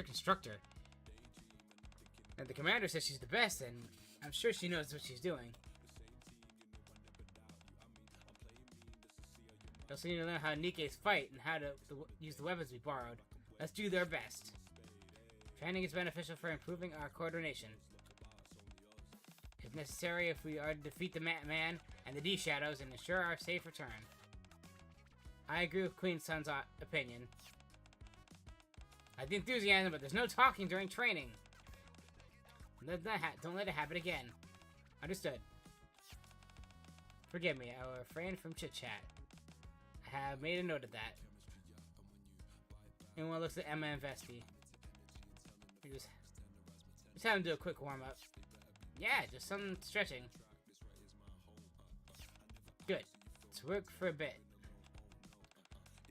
instructor. And the commander says she's the best, and I'm sure she knows what she's doing. We also need to learn how Nikke's fight and how to use the weapons we borrowed. Let's do their best. Training is beneficial for improving our coordination. If necessary, if we are to defeat the man and the D-Shadows and ensure our safe return. I agree with Queen Sun's opinion. I have the enthusiasm, but there's no talking during training. Don't let it happen again. Understood. Forgive me, I will refrain from chit-chat. I have made a note of that. Anyone looks at Emma and Vesti. Just have them do a quick warm-up. Yeah, just some stretching. Good. Let's work for a bit.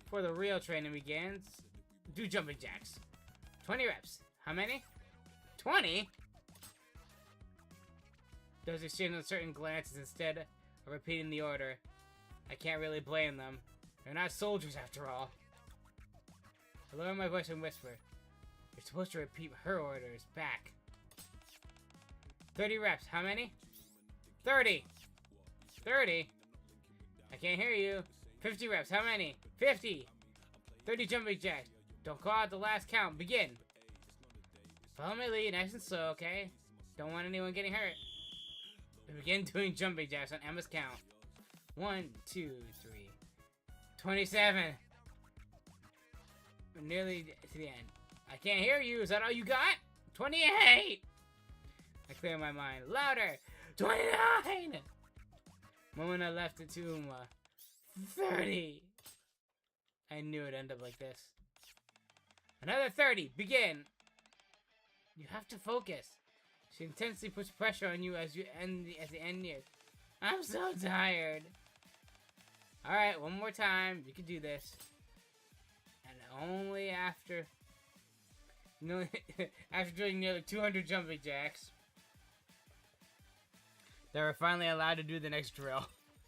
Before the real training begins, do jumping jacks. 20 reps. How many? 20? Those exchange uncertain glances instead of repeating the order. I can't really blame them. They're not soldiers after all. I lower my voice and whisper. You're supposed to repeat her orders back. 30 reps. How many? 30. 30? I can't hear you. 50 reps. How many? 50. 30 jumping jacks. Don't call out the last count. Begin. Follow my lead, nice and slow, okay? Don't want anyone getting hurt. We begin doing jumping jacks on Emma's count. 1, 2, 3. 27. We're nearly to the end. I can't hear you. Is that all you got? 28. I clear my mind. Louder. 29. Moment I left it to Uma. 30. I knew it'd end up like this. Another 30. Begin. You have to focus. She intensely puts pressure on you as the end nears. I'm so tired. Alright, one more time. You can do this. And only after... No, after doing nearly 200 jumping jacks, they were finally allowed to do the next drill.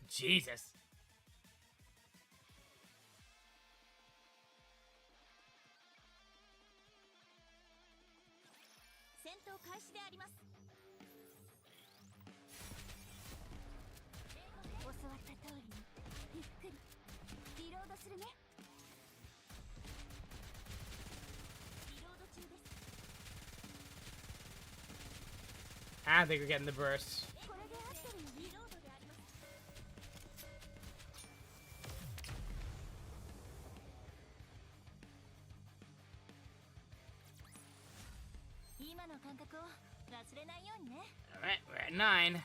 Jesus. I think we're getting the burst. Alright, we're at 9.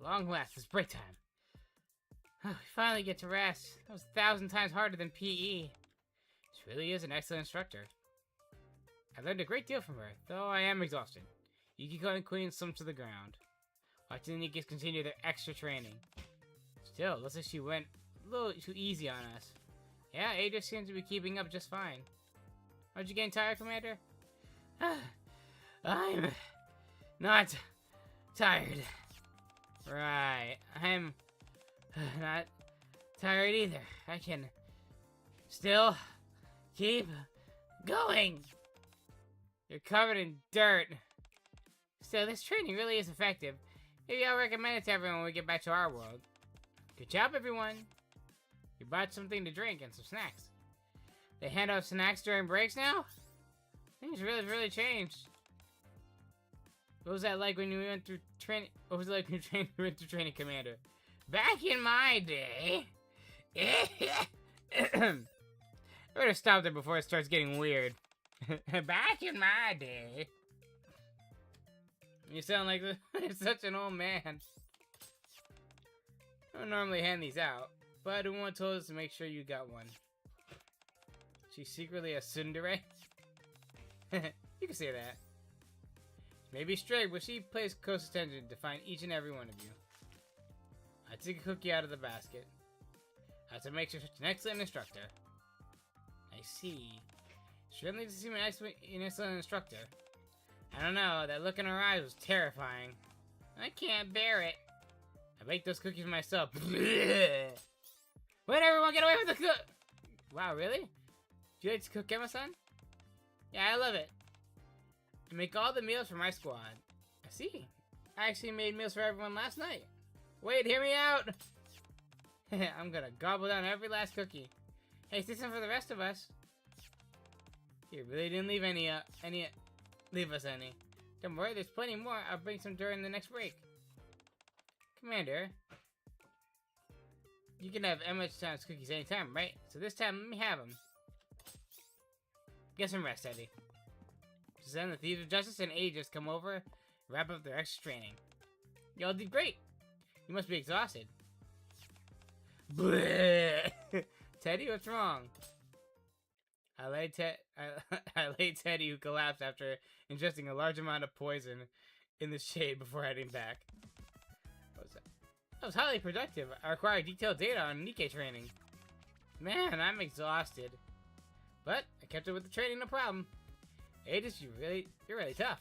Long last, it's break time. We finally get to rest. That was 1,000 times harder than PE. She really is an excellent instructor. I learned a great deal from her, though I am exhausted. Yukiko and Queen slumped to the ground, watching the Nikis continue their extra training. Still, looks like she went a little too easy on us. Yeah, Ada seems to be keeping up just fine. Aren't you getting tired, Commander? I'm not tired. Right, I'm not tired either. I can still keep going. You're covered in dirt. Still, this training really is effective. Maybe I'll recommend it to everyone when we get back to our world. Good job, everyone. You bought something to drink and some snacks. They hand out snacks during breaks now? Things really changed. What was that like when you went through training? What was it like when you went through training, Commander? Back in my day. I better stop there before it starts getting weird. Back in my day. You sound like you're such an old man. I don't normally hand these out, but everyone told us to make sure you got one. She's secretly a tsundere? You can say that. She may be strict, but she pays close attention to find each and every one of you. I took a cookie out of the basket. That's what makes her such an excellent instructor. I see. She really doesn't seem an excellent instructor. I don't know, that look in her eyes was terrifying. I can't bear it. I baked those cookies myself. Wait, everyone, get away from the cook! Wow, really? Do you like to cook, Emma-san? Yeah, I love it. I make all the meals for my squad. I see. I actually made meals for everyone last night. Wait, hear me out! I'm gonna gobble down every last cookie. Hey, say some for the rest of us. You really didn't leave leave us any. Don't worry, there's plenty more. I'll bring some during the next break. Commander, you can have Emma-chan's cookies anytime, right? So this time, let me have them. Get some rest, Eddie. Just then, the Thieves of Justice and Aegis come over, wrap up their extra training. Y'all did great. You must be exhausted. Bleh. Teddy, what's wrong? I laid Teddy, who collapsed after ingesting a large amount of poison, in the shade before heading back. What was that? That was highly productive. I required detailed data on Nikkei training. Man, I'm exhausted. But I kept up with the training, no problem. Aegis, you're really tough.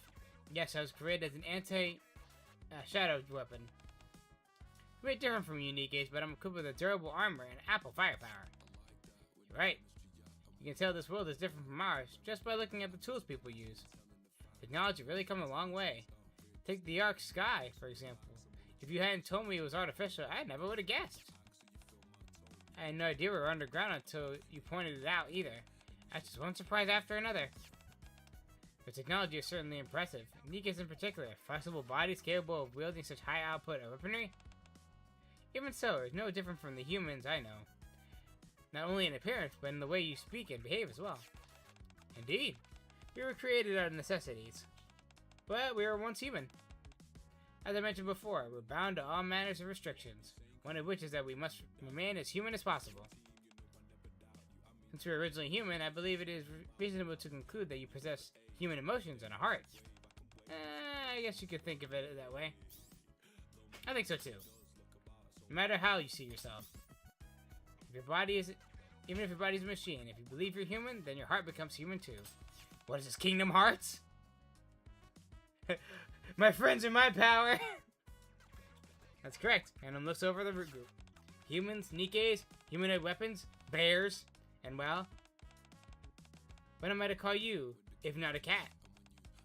Yes, I was created as an anti-shadow weapon. A bit different from you, Nikkei, but I'm equipped with a durable armor and ample firepower. You're right. You can tell this world is different from ours just by looking at the tools people use. Technology really come a long way. Take the Arc Sky, for example. If you hadn't told me it was artificial, I never would have guessed. I had no idea we were underground until you pointed it out either. That's just one surprise after another. The technology is certainly impressive. Nikkei's in particular, flexible bodies capable of wielding such high output of weaponry. Even so, it's no different from the humans I know. Not only in appearance, but in the way you speak and behave as well. Indeed, we were created out of necessities. But we were once human. As I mentioned before, we're bound to all manners of restrictions, one of which is that we must remain as human as possible. Since we were originally human, I believe it is reasonable to conclude that you possess human emotions and a heart. I guess you could think of it that way. I think so too. No matter how you see yourself. Even if your body is a machine, if you believe you're human, then your heart becomes human too. What is this, Kingdom Hearts? My friends are my power! That's correct. Random looks over the group. Humans, Nikkeis, humanoid weapons, bears, and well... What am I to call you, if not a cat?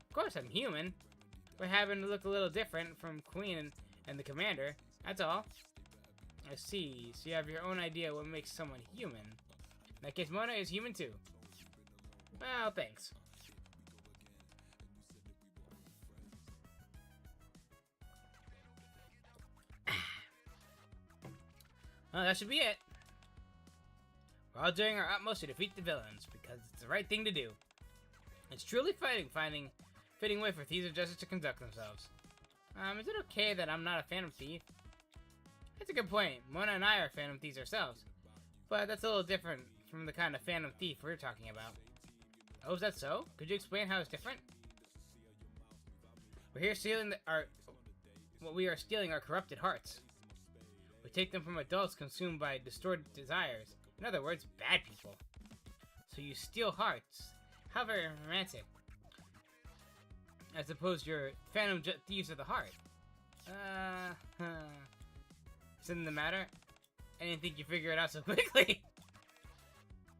Of course I'm human. We're having to look a little different from Queen and the Commander, that's all. I see. So you have your own idea what makes someone human. In that case, Mona is human too. Well, thanks. Well, that should be it. We're all doing our utmost to defeat the villains, because it's the right thing to do. It's truly fitting way for Thieves of Justice to conduct themselves. Is it okay that I'm not a Phantom Thief? That's a good point. Mona and I are Phantom Thieves ourselves. But that's a little different from the kind of Phantom Thief we're talking about. Oh, is that so? Could you explain how it's different? We're here stealing what we are stealing are corrupted hearts. We take them from adults consumed by distorted desires. In other words, bad people. So you steal hearts. How very romantic. I suppose you're Phantom Thieves of the Heart. Something the matter? I didn't think you'd figure it out so quickly.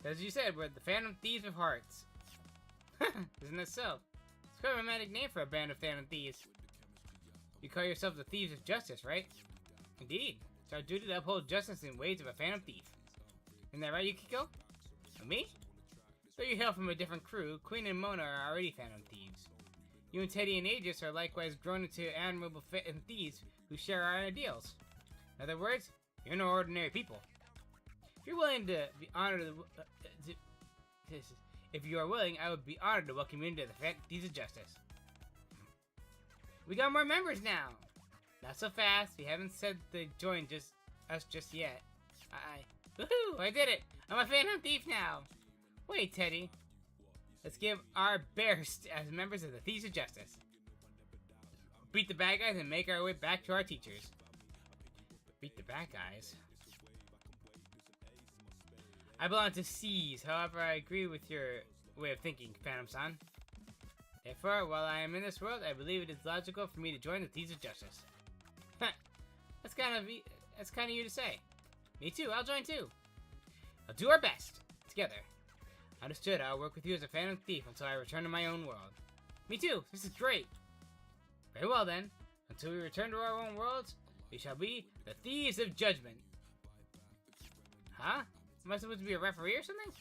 As you said, we're the Phantom Thieves of Hearts. Isn't that so? It's quite a romantic name for a band of Phantom Thieves. You call yourselves the Thieves of Justice, right? Indeed. It's our duty to uphold justice in ways of a Phantom Thief. Isn't that right, Yukiko? And me? Though you hail from a different crew, Queen and Mona are already Phantom Thieves. You and Teddy and Aegis are likewise grown into admirable Phantom Thieves who share our ideals. In other words, you're no ordinary people. If you're willing to be honored if you are willing, I would be honored to welcome you into the Thieves of Justice. We got more members now! Not so fast, we haven't said they joined us just yet. Woohoo! I did it! I'm a Phantom Thief now! Wait, Teddy. Let's give our best as members of the Thieves of Justice. Beat the bad guys and make our way back to our teachers. Beat the bad guys? I belong to C's, however I agree with your way of thinking, Phantom-san. Therefore, while I am in this world, I believe it is logical for me to join the Thieves of Justice. That's kind of you to say. Me too, I'll join too. I'll do our best, together. Understood, I'll work with you as a phantom thief until I return to my own world. Me too, this is great. Very well then, until we return to our own worlds, we shall be the Thieves of Judgment. Huh? Am I supposed to be a referee or something?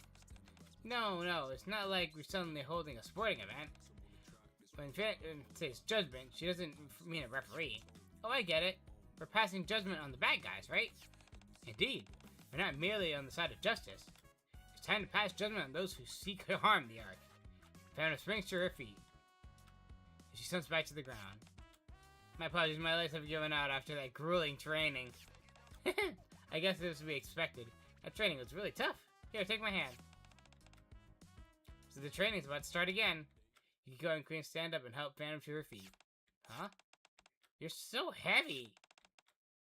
No, it's not like we're suddenly holding a sporting event. When it says judgment, she doesn't mean a referee. Oh, I get it. We're passing judgment on the bad guys, right? Indeed. We're not merely on the side of justice. It's time to pass judgment on those who seek to harm the Ark. Phantom springs to her feet. She slumps back to the ground. My apologies, my legs have given out after that grueling training. I guess this was to be expected. That training was really tough. Here, take my hand. So the training's about to start again. Yukiko and Queen stand up and help Phantom to her feet. Huh? You're so heavy.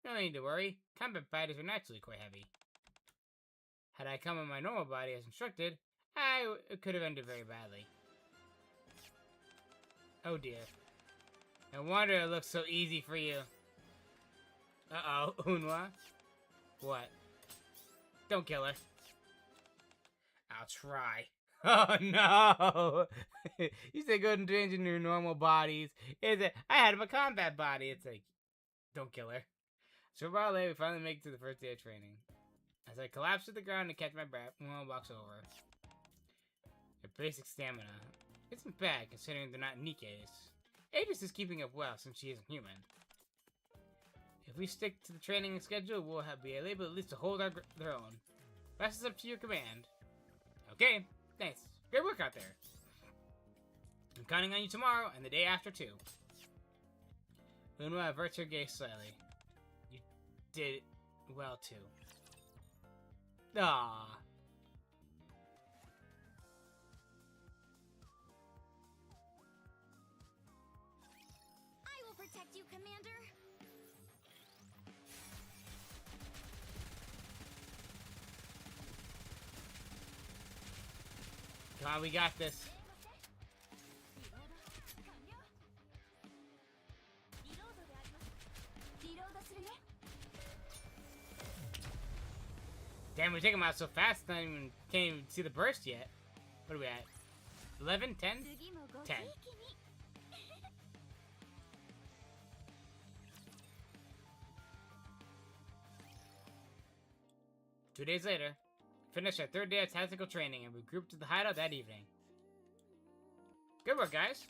No need to worry. Combat bodies are naturally quite heavy. Had I come in my normal body as instructed, it could have ended very badly. Oh dear. No wonder it looks so easy for you. Uh-oh, Unwa. What? Don't kill her. I'll try. Oh no! You said go into your normal bodies. I had a combat body. It's like, don't kill her. So while we finally make it to the first day of training. As I collapse to the ground and catch my breath, one walks over. Their basic stamina isn't bad considering they're not Nikke's. Aegis is keeping up well since she isn't human. If we stick to the training schedule, we'll be able at least to hold their own. Rest is up to your command. Okay, thanks. Great work out there. I'm counting on you tomorrow and the day after too. Unwa averts her gaze slightly. You did well too. Ah. I will protect you, Commander. Come on, we got this. Damn, we take him out so fast, can't even see the burst yet. What are we at? 11? 10? 10. 2 days later, finished our third day of tactical training and regrouped to the hideout that evening. Good work, guys.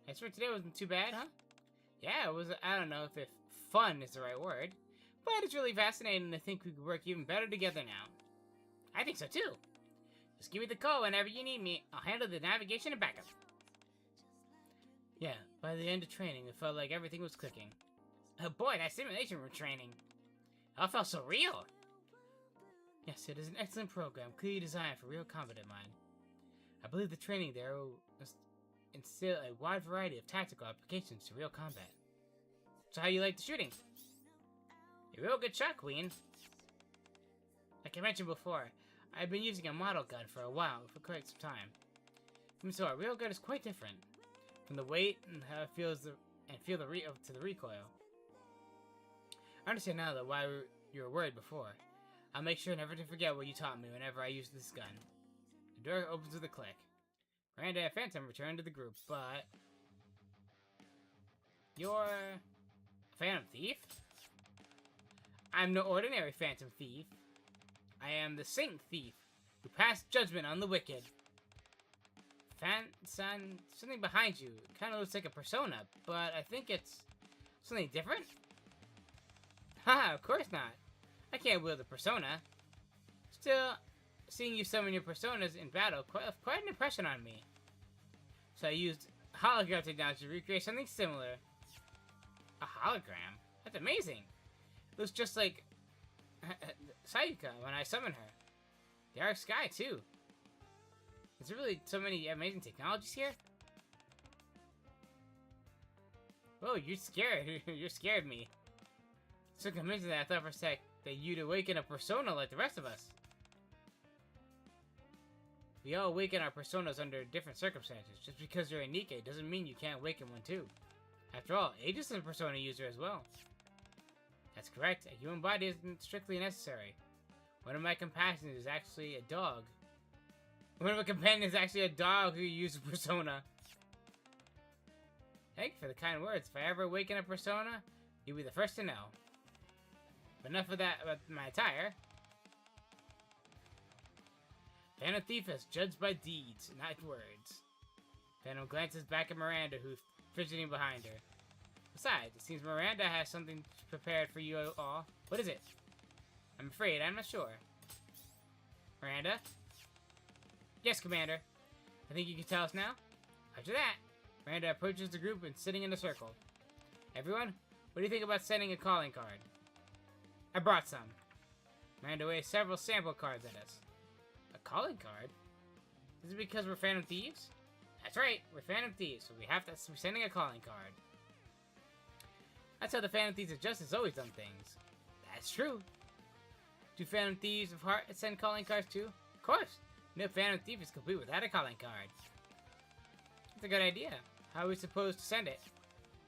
I swear today wasn't too bad, huh? Yeah, it was, I don't know if fun is the right word, but it's really fascinating to think we could work even better together now. I think so too. Just give me the call whenever you need me. I'll handle the navigation and backup. Yeah, by the end of training, it felt like everything was clicking. Oh boy, that simulation room training. It all felt so real. Yes, it is an excellent program, clearly designed for real combat in mind. I believe the training there will instill a wide variety of tactical applications to real combat. So how you like the shooting? You're a real good shot, Queen. Like I mentioned before, I've been using a model gun for a while, for quite some time. And so a real gun is quite different, from the weight and how it feels to the recoil. I understand now that why you were worried before. I'll make sure never to forget what you taught me whenever I use this gun. The door opens with a click. Miranda and Phantom return to the group, but... You're... a Phantom Thief? I'm no ordinary Phantom Thief. I am the Saint Thief, who passed judgment on the wicked. Son, something behind you. It kind of looks like a persona, but I think it's something different? Haha, of course not. I can't wield a persona. Still, seeing you summon your personas in battle quite an impression on me. So I used hologram technology to recreate something similar. A hologram? That's amazing. It looks just like Sayuka when I summon her. The arc sky, too. Is there really so many amazing technologies here? Oh, you're scared. You scared me. So convincing that I thought for a sec that you'd awaken a persona like the rest of us. We all awaken our personas under different circumstances. Just because you're a Nikke doesn't mean you can't awaken one too. After all, Aegis is a persona user as well. That's correct. A human body isn't strictly necessary. One of my companions is actually a dog. One of my companions is actually a dog who uses persona. Thank you for the kind words. If I ever awaken a persona, you'll be the first to know. But enough of that about my attire. Phantom Thief is judged by deeds, not words. Phantom glances back at Miranda, who's fidgeting behind her. Besides, it seems Miranda has something prepared for you all. What is it? I'm afraid I'm not sure. Miranda? Yes, Commander. I think you can tell us now? After that, Miranda approaches the group and sitting in a circle. Everyone, what do you think about sending a calling card? I brought some. Miranda waves several sample cards at us. A calling card? Is it because we're Phantom Thieves? That's right, we're Phantom Thieves, so we have to be sending a calling card. That's how the Phantom Thieves of Justice always done things. That's true. Do Phantom Thieves of Heart send calling cards too? Of course. No Phantom Thief is complete without a calling card. That's a good idea. How are we supposed to send it?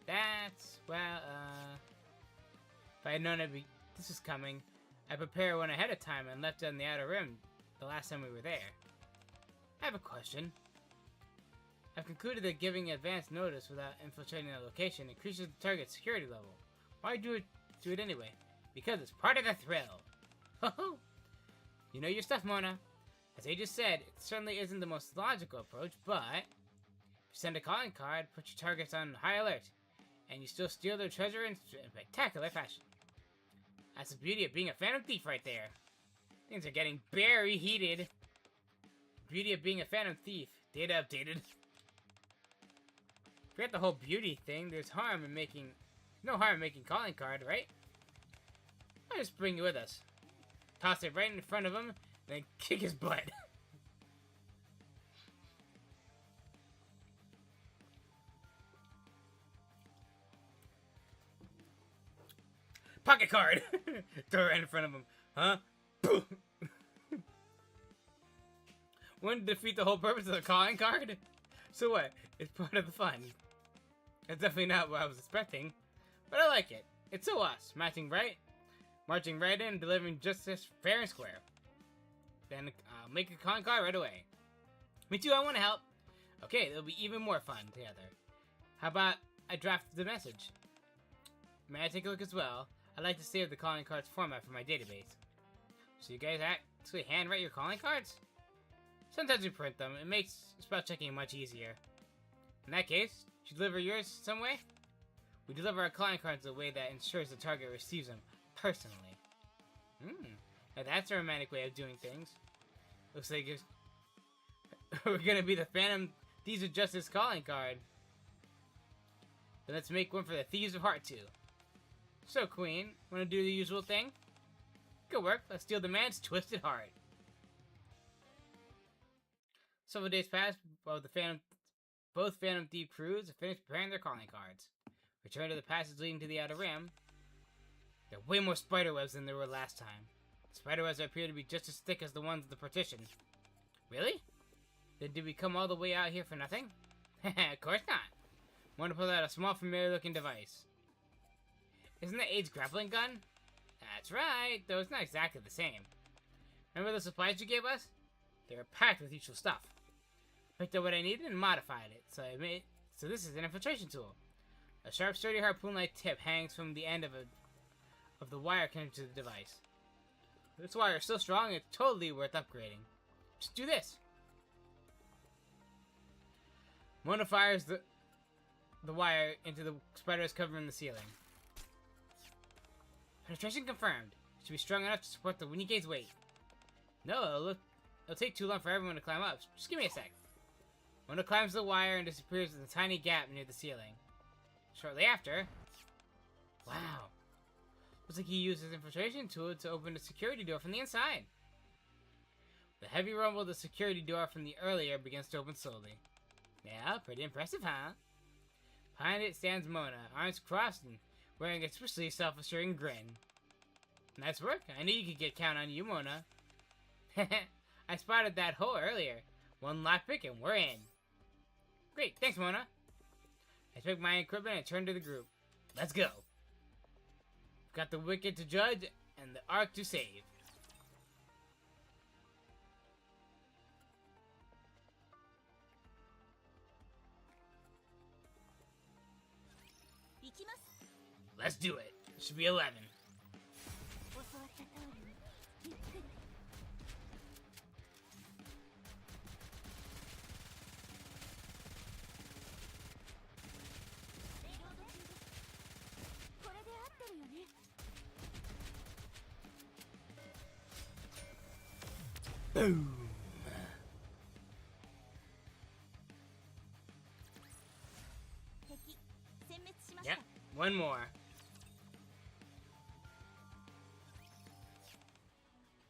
That's, well, if I had known this was coming, I prepared one ahead of time and left it on the outer rim the last time we were there. I have a question. I've concluded that giving advance notice without infiltrating the location increases the target's security level. Why do it anyway? Because it's part of the thrill. Ho ho! You know your stuff, Mona. As I just said, it certainly isn't the most logical approach, but if you send a calling card, put your targets on high alert, and you still steal their treasure in spectacular fashion. That's the beauty of being a Phantom Thief right there. Things are getting very heated. Beauty of being a Phantom Thief. Data updated. Forget the whole beauty thing. There's no harm in making calling card, right? I'll just bring you with us. Toss it right in front of him, and then kick his butt. Pocket card! Throw it right in front of him. Huh? Wouldn't defeat the whole purpose of the calling card? So what? It's part of the fun. That's definitely not what I was expecting. But I like it. It's so us. Marching right in, delivering justice fair and square. Then I'll make a calling card right away. Me too, I want to help. Okay, it'll be even more fun together. How about I draft the message? May I take a look as well? I'd like to save the calling cards format for my database. So you guys actually handwrite your calling cards? Sometimes we print them. It makes spell checking much easier. In that case, should you deliver yours some way? We deliver our calling cards in a way that ensures the target receives them personally. Now that's a romantic way of doing things. Looks like we're gonna be the Phantom Thieves of Justice calling card. Then let's make one for the Thieves of Heart too. So, Queen, wanna do the usual thing? Good work. Let's steal the man's twisted heart. Several days passed while both Phantom Thief crews have finished preparing their calling cards. Return to the passage leading to the Outer Rim. There are way more spiderwebs than there were last time. The spiderwebs appear to be just as thick as the ones at the partition. Really? Then did we come all the way out here for nothing? Of course not. Want to pull out a small familiar-looking device. Isn't that Ade's grappling gun? That's right, though it's not exactly the same. Remember the supplies you gave us? They were packed with useful stuff. Picked up what I needed and modified it, so this is an infiltration tool. A sharp, sturdy harpoon-like tip hangs from the end of the wire connected to the device. This wire is so strong it's totally worth upgrading. Just do this. Mona fires the wire into the spiders covering the ceiling. Penetration confirmed. It should be strong enough to support the Nike's weight. No, it'll take too long for everyone to climb up. Just give me a sec. Mona climbs the wire and disappears in a tiny gap near the ceiling. Shortly after... Wow. Looks like he used his infiltration tool to open the security door from the inside. The heavy rumble of the security door from the earlier begins to open slowly. Yeah, pretty impressive, huh? Behind it stands Mona, arms crossed and wearing a especially self-assuring grin. Nice work. I knew you could count on you, Mona. I spotted that hole earlier. One lockpick and we're in. Great, thanks, Mona. I took my equipment and turned to the group. Let's go. We've got the wicked to judge and the ark to save. Let's do it. It should be 11. Boom! Yep, one more.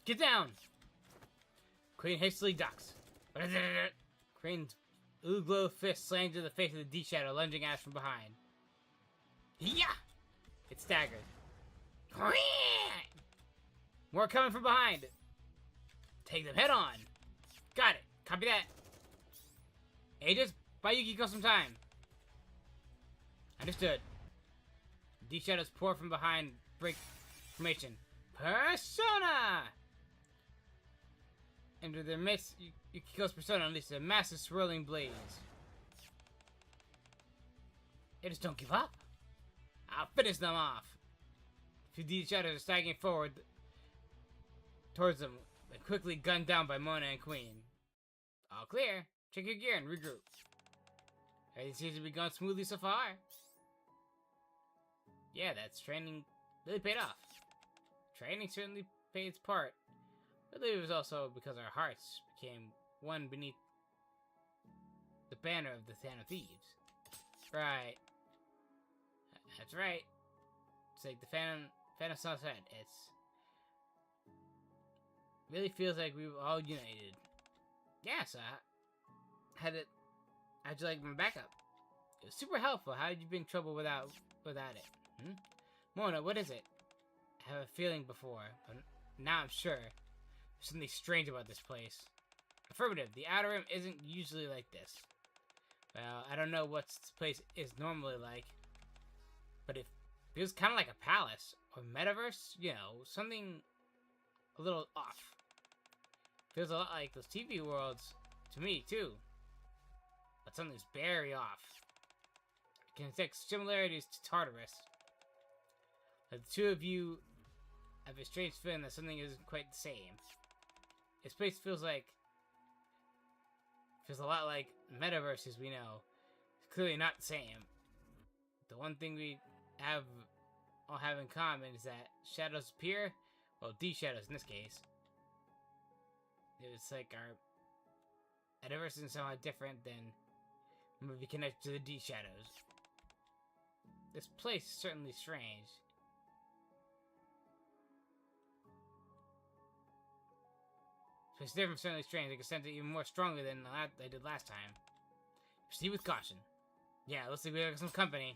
Get down! Queen hastily ducks. Crane's Uglo fist slams to the face of the D-Shadow, lunging at us from behind. Yeah! It staggered. More coming from behind. Take them head on. Got it. Copy that. Aegis, buy Yukiko some time. Understood. D-Shadows pour from behind, break formation. Persona! Into their midst, Yukiko's persona unleashes a massive swirling blaze. Aegis, don't give up. I'll finish them off. Two D-Shadows are staggering forward towards them, but quickly gunned down by Mona and Queen. All clear. Check your gear and regroup. Everything seems to be going smoothly so far. Yeah, that's training really paid off. Training certainly paid its part. I believe it was also because our hearts became one beneath the banner of the thieves. Right. That's right. It's like the Phantom Sunset. It's really feels like we were all united. Yeah, so how'd you like my backup? It was super helpful. How did you bring trouble without it? Mona, what is it? I have a feeling before, but now I'm sure. There's something strange about this place. Affirmative. The Outer Rim isn't usually like this. Well, I don't know what this place is normally like, but it feels kind of like a palace or metaverse. You know, something a little off. Feels a lot like those TV worlds to me too, but something's very off. I can detect similarities to Tartarus. Like the two of you have a strange feeling that something isn't quite the same. This place feels a lot like metaverses we know. It's clearly not the same. The one thing we all have in common is that shadows appear, well, D-Shadows in this case. It's like our metaverse is somehow different than when we connect to the D-Shadows. This place is certainly strange. It's different, certainly strange. I can sense it even more strongly than I did last time. Proceed with caution. Yeah, looks like we got some company.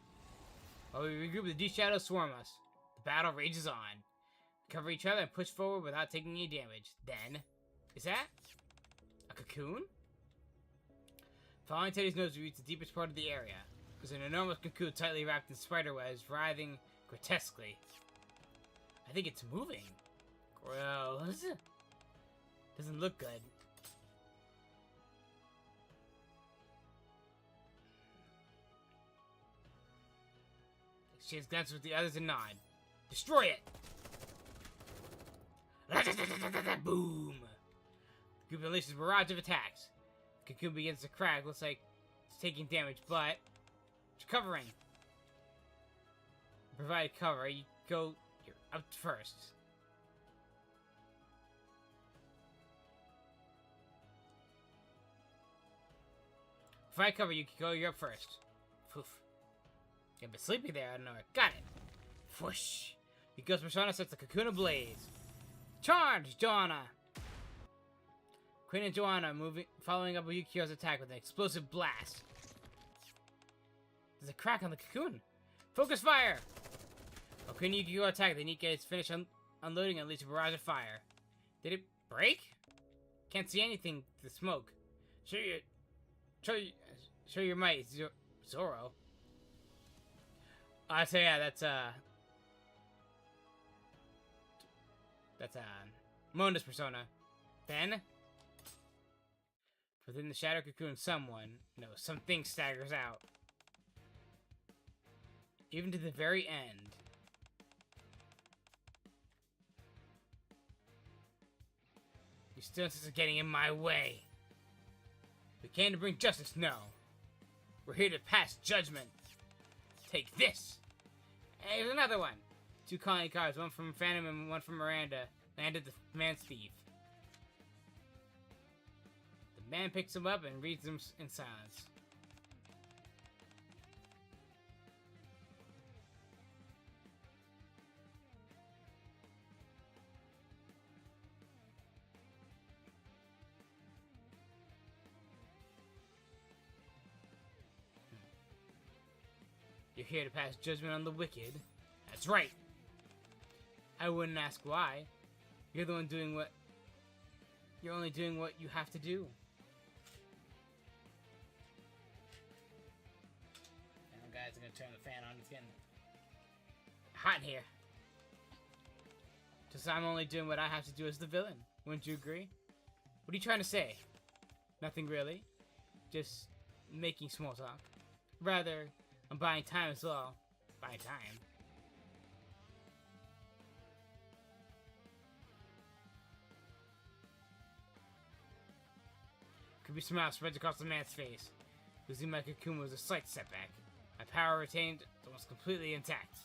While we regroup, the D-Shadows swarm us. The battle rages on. We cover each other and push forward without taking any damage. Then, is that a cocoon? Following Teddy's nose, we reach the deepest part of the area. There's an enormous cocoon tightly wrapped in spider webs, writhing grotesquely. I think it's moving. Gross. Doesn't look good. Exchange glances with the others and nod. Destroy it! Boom! The group unleashes a barrage of attacks. The cocoon begins to crack. Looks like it's taking damage, but it's covering. Provide cover. You're up first. If I cover you, Kiko, you're up first. Poof. You're a bit sleepy there, I don't know. Got it. Whoosh. Kiko's persona sets the cocoon ablaze. Charge, Donna! Quinn and Joanna following up with Yukio's attack with an explosive blast. There's a crack on the cocoon. Focus fire! While Quinn and Yukio attack, the Nikkei is finished unloading and leads a barrage of fire. Did it break? Can't see anything through the smoke. Show your might, Zoro. So yeah, that's Mona's persona. Then, within the shadow cocoon, something staggers out. Even to the very end. You still insist on getting in my way. We came to bring justice, no. We're here to pass judgment. Take this. Hey, here's another one. 2 calling cards, one from Phantom and one from Miranda. Landed the man's thief. The man picks them up and reads them in silence. You're here to pass judgment on the wicked. That's right. I wouldn't ask why. You're the one doing what... You're only doing what you have to do. Now, guys, I'm gonna turn the fan on. It's getting hot in here. Just I'm only doing what I have to do as the villain. Wouldn't you agree? What are you trying to say? Nothing really. Just making small talk. Rather, I'm buying time as well. Buying time. Creepy smile spreads across the man's face. Losing my cocoon was a slight setback. My power retained almost completely intact.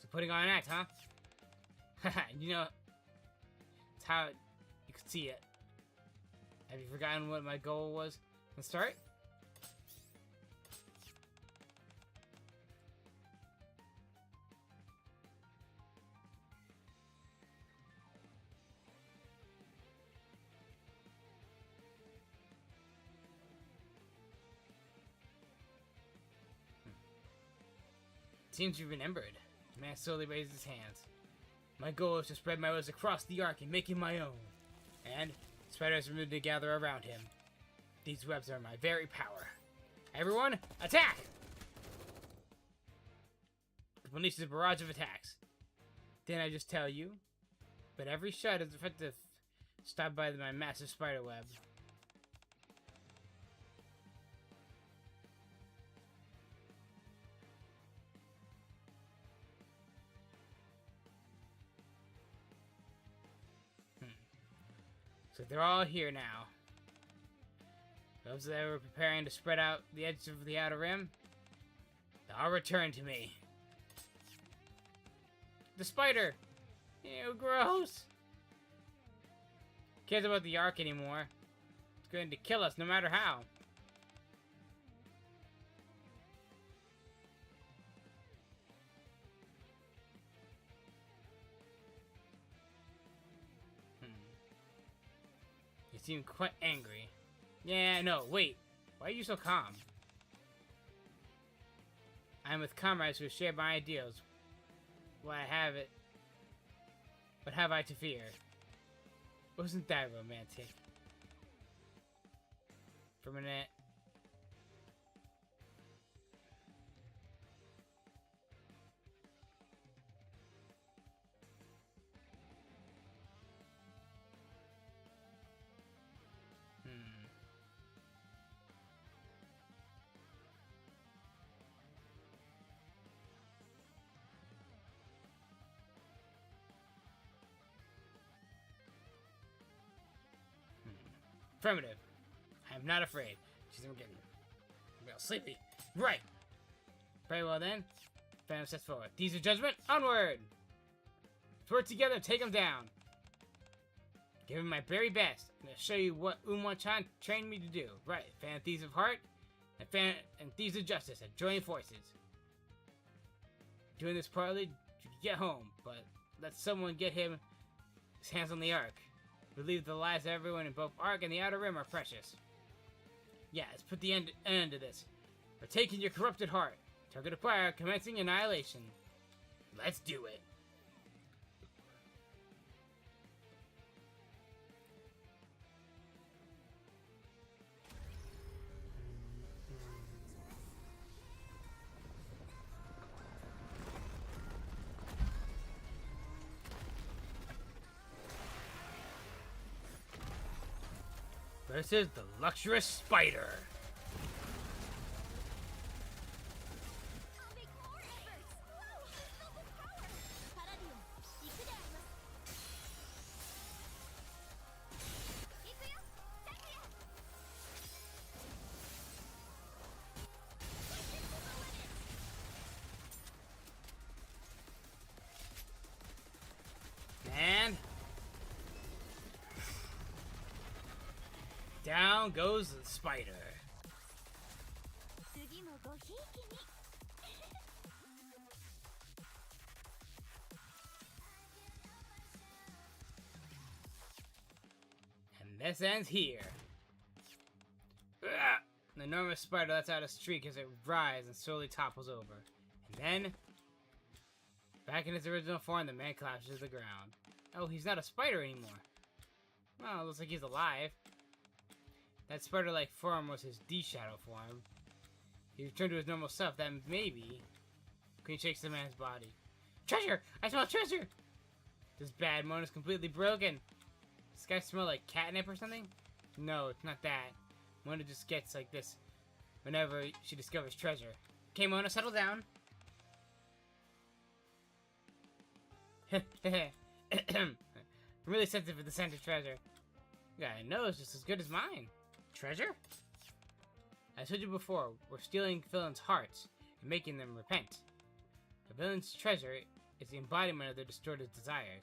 So putting on an act, huh? Haha, you know, it's how you could see it. Have you forgotten what my goal was? Let's start. Seems you've remembered. The man slowly raises his hands. My goal is to spread my webs across the arc and make it my own. And spiders are moving to gather around him. These webs are my very power. Everyone, attack! Unleashes a barrage of attacks. Didn't I just tell you? But every shot is effective. Stopped by my massive spider web. So they're all here now. Those that were preparing to spread out the edge of the outer rim, they all return to me. The spider! Ew, gross! Cares about the arc anymore. It's going to kill us no matter how. You seem quite angry. Yeah, no, wait. Why are you so calm? I'm with comrades who share my ideals. Why have it? What have I to fear? Wasn't that romantic? For a minute. Affirmative. I am not afraid. She's getting real sleepy. Right. Very well then. Phantom steps forward. These are judgment. Onward. Let's work together. Take them down. Give him my very best. I'm gonna show you what Umon-chan trained me to do. Right, fan thieves of heart and thieves of justice have joined forces. Doing this partly to get home, but let someone get him his hands on the Ark. Believe the lives of everyone in both Ark and the Outer Rim are precious. Yeah, let's put the end to this. We're taking your corrupted heart. Target acquired, commencing annihilation. Let's do it. Versus the luxurious spider. I'll make more efforts! Whoa! He's filled with power! Paradium, Ikudamas. Ikuyo, Takuya! Push it to the limit! And down goes the spider. 次もごひいきに And this ends here. Ugh! An enormous spider lets out a streak as it writhes and slowly topples over. And then, back in its original form, the man collapses to the ground. Oh, he's not a spider anymore. Well, it looks like he's alive. That spider-like form was his D-Shadow form. He returned to his normal self, that maybe... Queen shakes the man's body. Treasure! I smell treasure! This bad moan is completely broken. Does this guy smell like catnip or something? No, it's not that. Mona just gets like this whenever she discovers treasure. Okay, Mona, settle down. I'm really sensitive to the scent of treasure. You got a nose just as good as mine. Treasure? I told you before, we're stealing villains' hearts and making them repent. A villain's treasure is the embodiment of their distorted desires.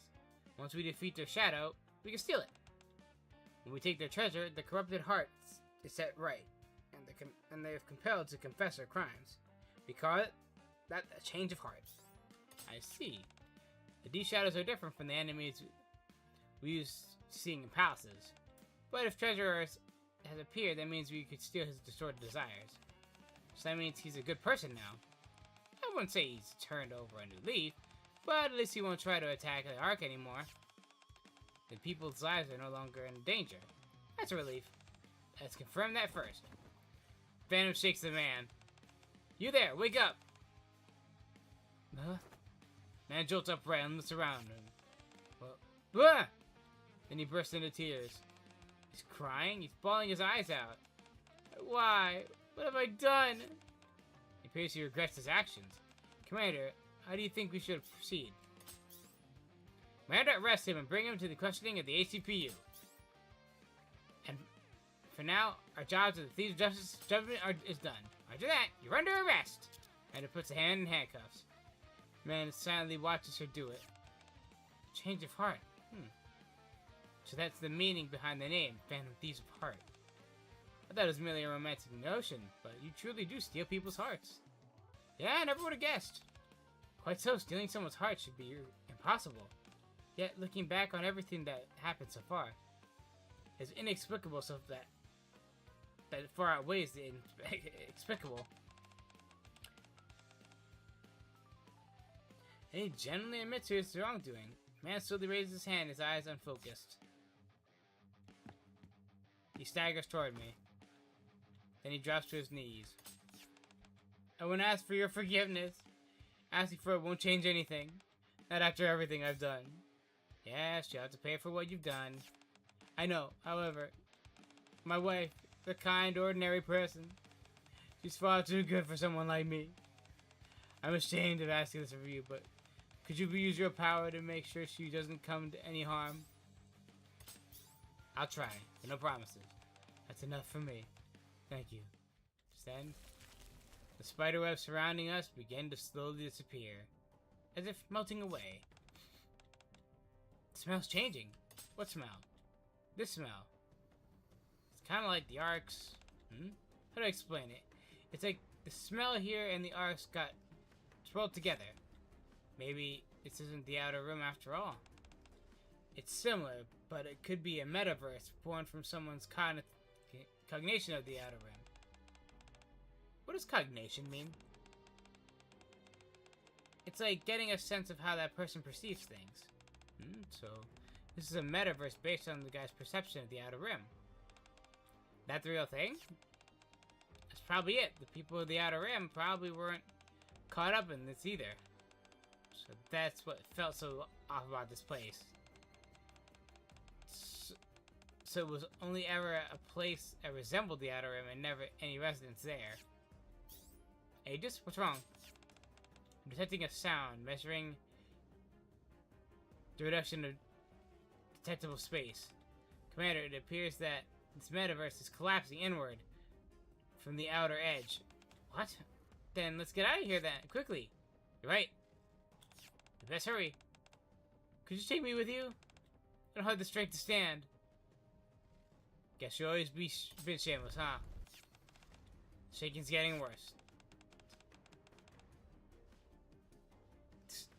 Once we defeat their shadow, we can steal it. When we take their treasure, the corrupted heart is set right, and they are compelled to confess their crimes. We call it that a change of heart. I see. The D-Shadows are different from the enemies we used seeing in palaces. But if treasure has appeared, that means we could steal his distorted desires. So that means he's a good person now. I wouldn't say he's turned over a new leaf, but at least he won't try to attack the Ark anymore. The people's lives are no longer in danger. That's a relief. Let's confirm that first. Phantom shakes the man. You there, wake up! Huh? Man jolts upright and looks around him. Well, then he bursts into tears. He's crying. He's bawling his eyes out. Why? What have I done? It appears he regrets his actions. Commander, how do you think we should proceed? Commander, arrest him and bring him to the questioning of the ACPU. And for now, our jobs as the Thieves' Justice Judgment is done. After that, you're under arrest. Commander puts a hand in handcuffs. Man silently watches her do it. Change of heart. So that's the meaning behind the name, Phantom Thieves of Heart. I thought it was merely a romantic notion, but you truly do steal people's hearts. Yeah, I never would have guessed. Quite so, stealing someone's heart should be impossible. Yet, looking back on everything that happened so far, is inexplicable, so that far outweighs the inexplicable. And he genuinely admits to his wrongdoing. Man slowly raises his hand, his eyes unfocused. He staggers toward me. Then he drops to his knees. I won't ask for your forgiveness. Asking for it won't change anything. Not after everything I've done. Yes, you'll have to pay for what you've done. I know, however, my wife, the kind, ordinary person, she's far too good for someone like me. I'm ashamed of asking this of you, but could you use your power to make sure she doesn't come to any harm? I'll try, but no promises. That's enough for me. Thank you. Just then, the spiderwebs surrounding us began to slowly disappear, as if melting away. The smell's changing. What smell? This smell. It's kind of like the arcs. How do I explain it? It's like the smell here and the arcs got swirled together. Maybe this isn't the outer rim after all. It's similar, but it could be a metaverse born from someone's cognition of the outer rim. What does cognition mean? It's like getting a sense of how that person perceives things. So, this is a metaverse based on the guy's perception of the outer rim. That the real thing? That's probably it. The people of the outer rim probably weren't caught up in this either. So that's what felt so off about this place. So it was only ever a place that resembled the outer rim and never any residents there. Hey, just what's wrong? I'm detecting a sound, measuring the reduction of detectable space. Commander, it appears that this metaverse is collapsing inward from the outer edge. What? Then let's get out of here then, quickly. You're right. You best hurry. Could you take me with you? I don't have the strength to stand. Guess you'll always be been shameless, huh? Shaking's getting worse.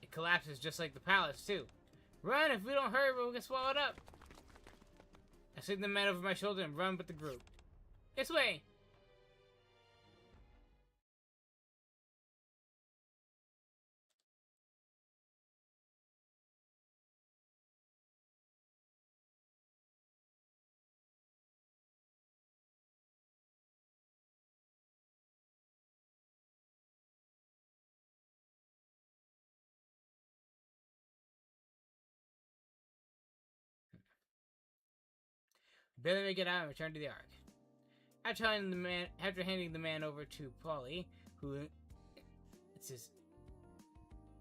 It collapses just like the palace, too. Run! If we don't hurry, we'll get swallowed up. I sling the man over my shoulder and run with the group. This way! Barely make it out and return to the Ark. After handing the man over to Polly, who's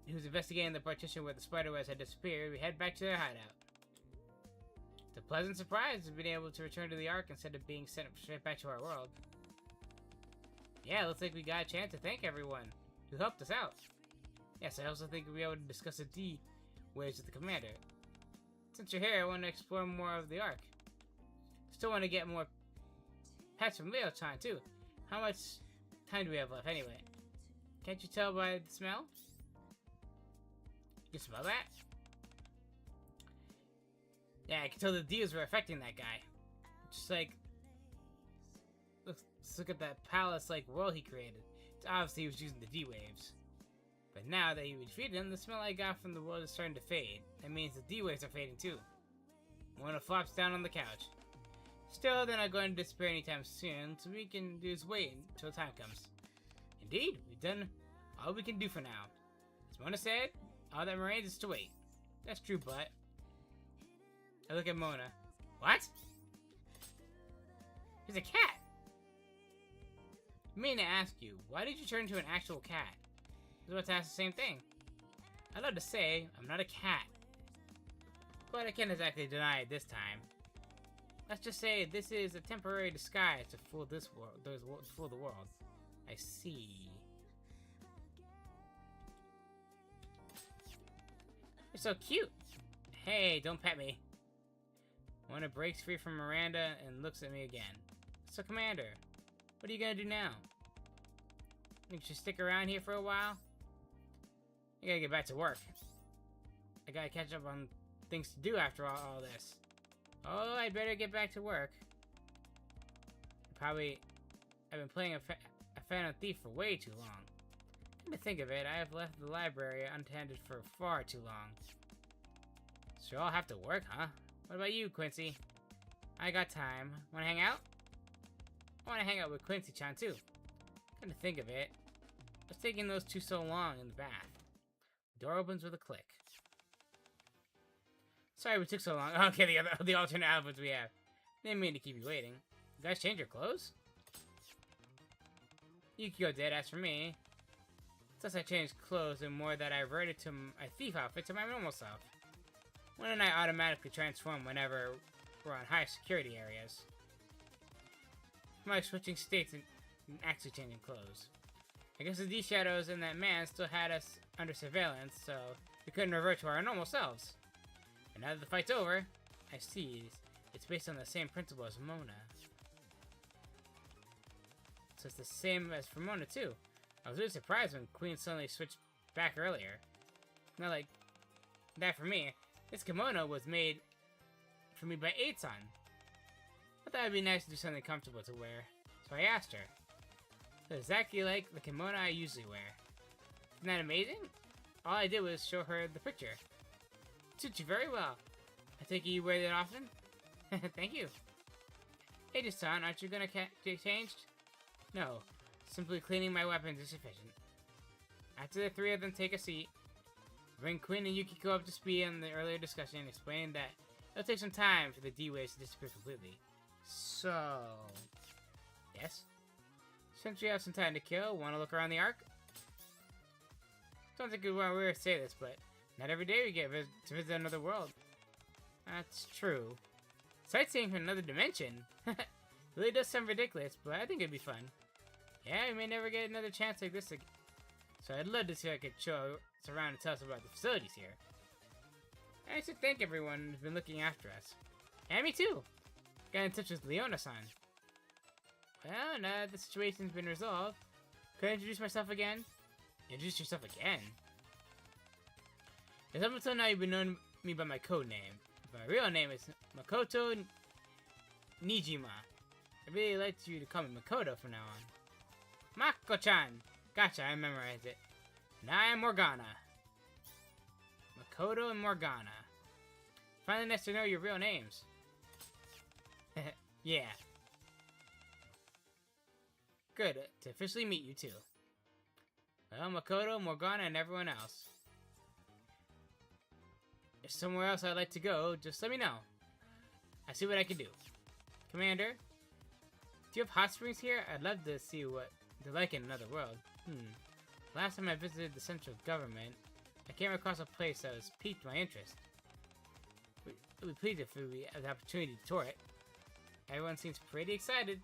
investigating the partition where the spider webs had disappeared, we head back to their hideout. It's a pleasant surprise of being able to return to the Ark instead of being sent straight back to our world. Yeah, looks like we got a chance to thank everyone who helped us out. Yes, I also think we'll be able to discuss the D ways with the commander. Since you're here, I want to explore more of the Ark. Still want to get more pets from Leo-chan, too. How much time do we have left, anyway? Can't you tell by the smell? You can smell that? Yeah, I can tell the D's were affecting that guy. Just like... Let's look at that palace-like world he created. It's obviously he was using the D-waves. But now that he defeated him, the smell I got from the world is starting to fade. That means the D-waves are fading, too. Mona flops down on the couch. Still, they're not going to disappear anytime soon, so we can do is wait until time comes. Indeed, we've done all we can do for now. As Mona said, all that remains is to wait. That's true, but... I look at Mona. What? He's a cat! I mean to ask you, why did you turn into an actual cat? I was about to ask the same thing. I'd love to say, I'm not a cat. But I can't exactly deny it this time. Let's just say this is a temporary disguise to fool this world, fool the world. I see. You're so cute. Hey, don't pet me. Mona breaks free from Miranda and looks at me again. So, Commander, what are you gonna do now? Think you should stick around here for a while? I gotta get back to work. I gotta catch up on things to do after all this. Oh, I'd better get back to work. I've been playing a Phantom Thief for way too long. Come to think of it, I have left the library unattended for far too long. So I'll have to work, huh? What about you, Quincy? I got time. Wanna hang out? I wanna hang out with Quincy-chan, too. Come to think of it, what's taking those two so long in the bath? The door opens with a click. Sorry we took so long. Okay, the alternate outfits we have. Didn't mean to keep you waiting. You guys change your clothes? You can go dead. As for me, since I changed clothes and more that I reverted to my thief outfit to my normal self. When and I automatically transform whenever we're on high security areas. My switching states and actually changing clothes. I guess the D-Shadows and that man still had us under surveillance, so we couldn't revert to our normal selves. And now that the fight's over, I see It's based on the same principle as Mona. So it's the same as for Mona, too. I was really surprised when Queen suddenly switched back earlier. Not like that for me. This kimono was made for me by 8-san. I thought it'd be nice to do something comfortable to wear. So I asked her. It's exactly like the kimono I usually wear. Isn't that amazing? All I did was show her the picture. It suits you very well. I take it you wear that often? Thank you. Hey, San, aren't you gonna get changed? No. Simply cleaning my weapons is sufficient. After the three of them take a seat, bring Quinn and Yukiko up to speed on the earlier discussion, explaining that it'll take some time for the D-Waves to disappear completely. So... Yes? Since we have some time to kill, want to look around the Ark? Sounds like a good way to say this, but not every day we get to visit another world. That's true. Sightseeing from another dimension? Really does sound ridiculous, but I think it'd be fun. Yeah, we may never get another chance like this again. So I'd love to see if I could show us around and tell us about the facilities here. I should thank everyone who's been looking after us. And me too! Got in touch with Leona-san. Well, now that the situation's been resolved, could I introduce myself again? Introduce yourself again? As up until now, you've been knowing me by my code name. My real name is Makoto Nijima. I really like you to call me Makoto from now on. Mako-chan! Gotcha, I memorized it. Now I am Morgana. Makoto and Morgana. Finally nice to know your real names. Yeah. Good, to officially meet you too. Well, Makoto, Morgana, and everyone else. If somewhere else I'd like to go, just let me know. I see what I can do. Commander, do you have hot springs here? I'd love to see what they're like in another world. Last time I visited the central government, I came across a place that has piqued my interest. We'd be pleased if we had the opportunity to tour it. Everyone seems pretty excited.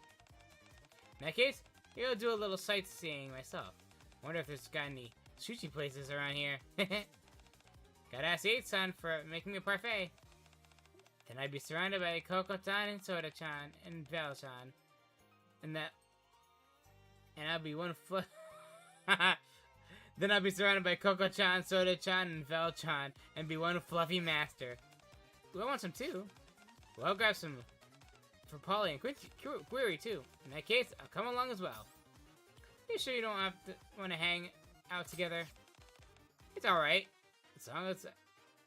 In that case, maybe I'll do a little sightseeing myself. Wonder if there's got any sushi places around here. Gotta ask 8-san for making me a parfait. Then I'd be surrounded by Koko-chan and Soda-chan and Val-chan. And I'll be one Then I'll be surrounded by Koko-chan, Soda-chan, and Val-chan, and be one fluffy master. Ooh, I want some too. Well, I'll grab some for Polly and Query too. In that case, I'll come along as well. You sure you don't have to want to hang out together? It's alright. As long as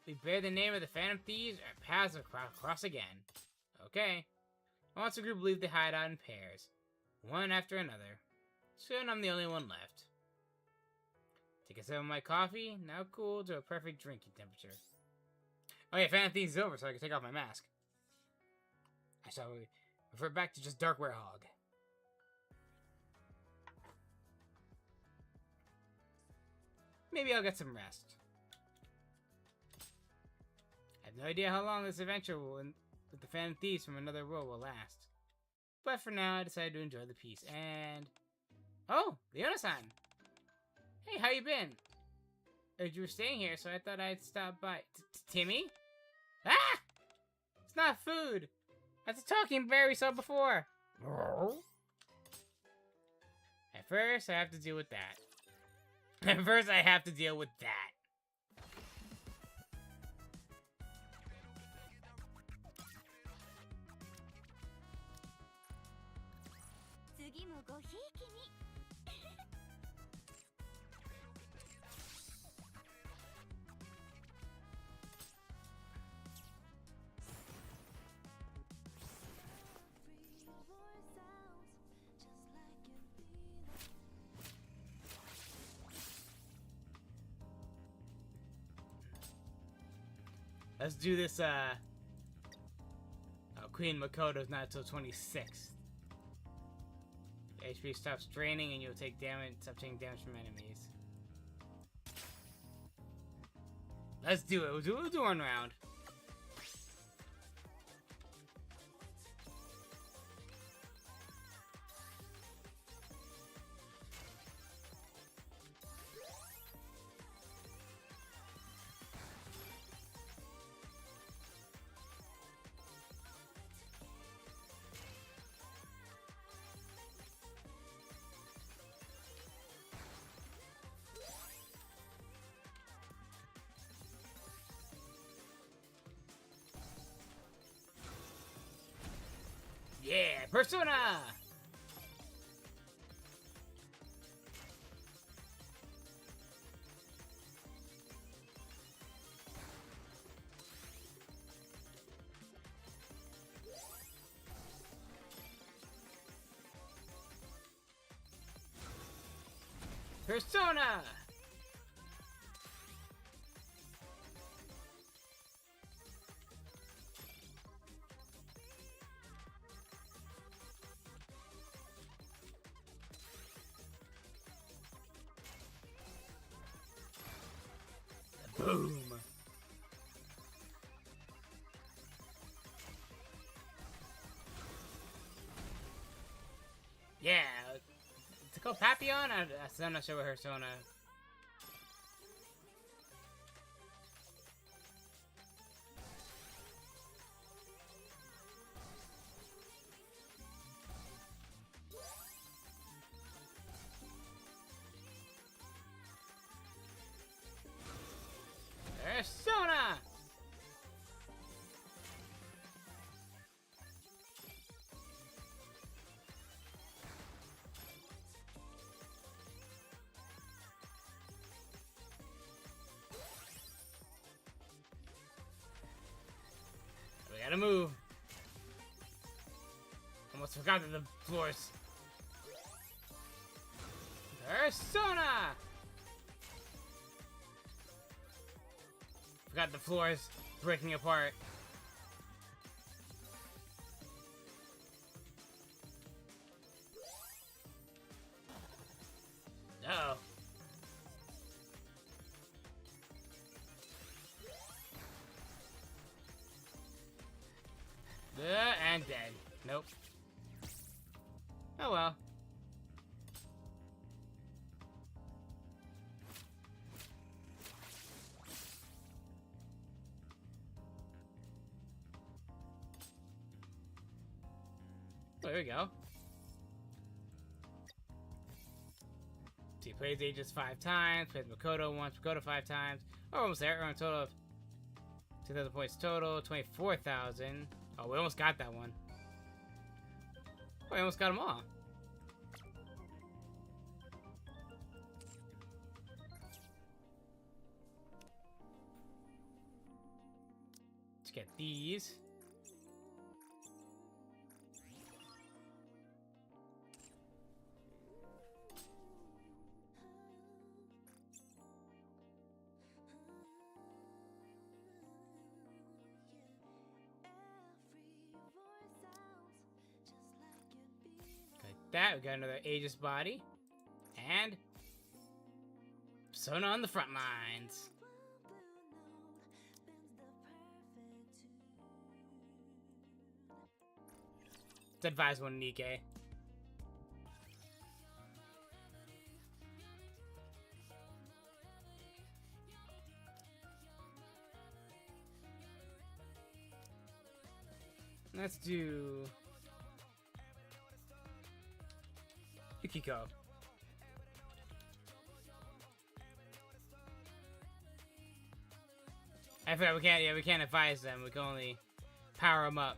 we bear the name of the Phantom Thieves, our paths will cross again. Okay. Once the group leave the hideout in pairs, one after another. Soon I'm the only one left. Take a sip of my coffee, now cool to a perfect drinking temperature. Oh yeah, Phantom Thieves is over, so I can take off my mask. I shall revert back to just Dark Werehog. Maybe I'll get some rest. I have no idea how long this adventure with the Phantom Thieves from another world will last. But for now, I decided to enjoy the peace and... Oh! Leona-san! Hey, how you been? You were staying here, so I thought I'd stop by. Timmy? Ah! It's not food! That's a talking bear we saw before! At first, I have to deal with that. At first, I have to deal with that. Let's do this, Queen Makoto's not until 26th. HP stops draining and you'll take damage, stop taking damage from enemies. Let's do it. We'll do one round. Persona! Persona! Boom! Yeah! To call Papillon? I'm not sure what Persona. Persona! We gotta move. Almost forgot that the floors. Persona! Forgot the floors breaking apart. Uh-oh. And dead. Nope. Oh well. There we go. So he plays Aegis 5 times, plays Makoto once, Makoto 5 times. Oh, almost there. We're on a total of 2,000 points total, 24,000. Oh, we almost got that one. Oh, we almost got them all. Let's get these. That we got another Aegis body and Persona on the front lines. Let's advise one Nikkei. Let's do Yukiko. I forgot we can't advise them. We can only power them up.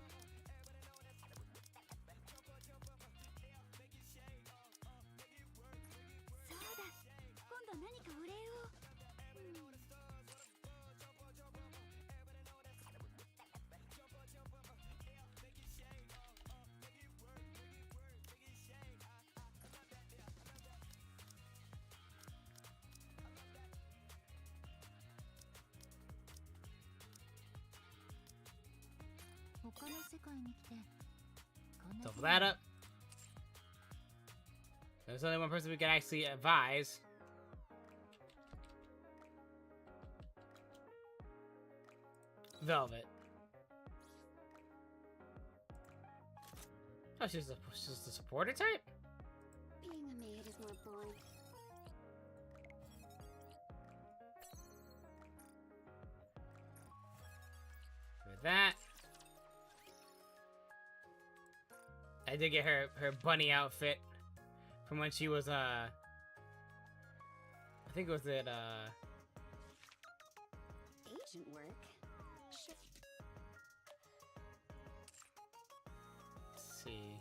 Double that up. There's only one person we can actually advise. Velvet. Oh, she's a supporter type? Being a maid is not boring. With that. I did get her bunny outfit from when she was I think it was at Agent work. let's see.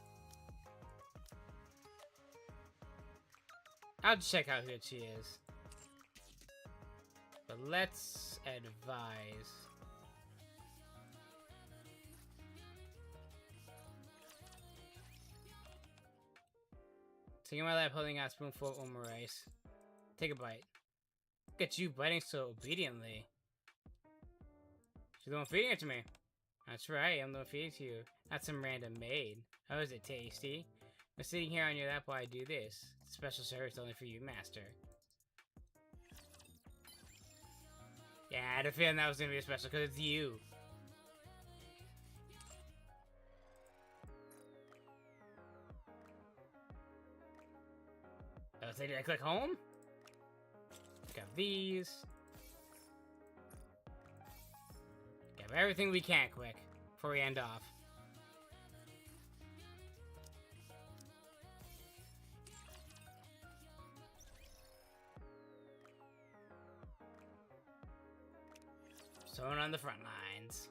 I'll check how good she is. But let's advise. Taking my lap, holding out a spoonful of Omo rice. Take a bite. Look at you biting so obediently. She's the one feeding it to me. That's right, I'm the one feeding it to you. Not some random maid. How is it tasty? I'm sitting here on your lap while I do this. Special service only for you, master. Yeah, I had a feeling that was gonna be a special because it's you. Oh, so did I click home? Got these. Got everything we can quick before we end off. Someone on the front lines.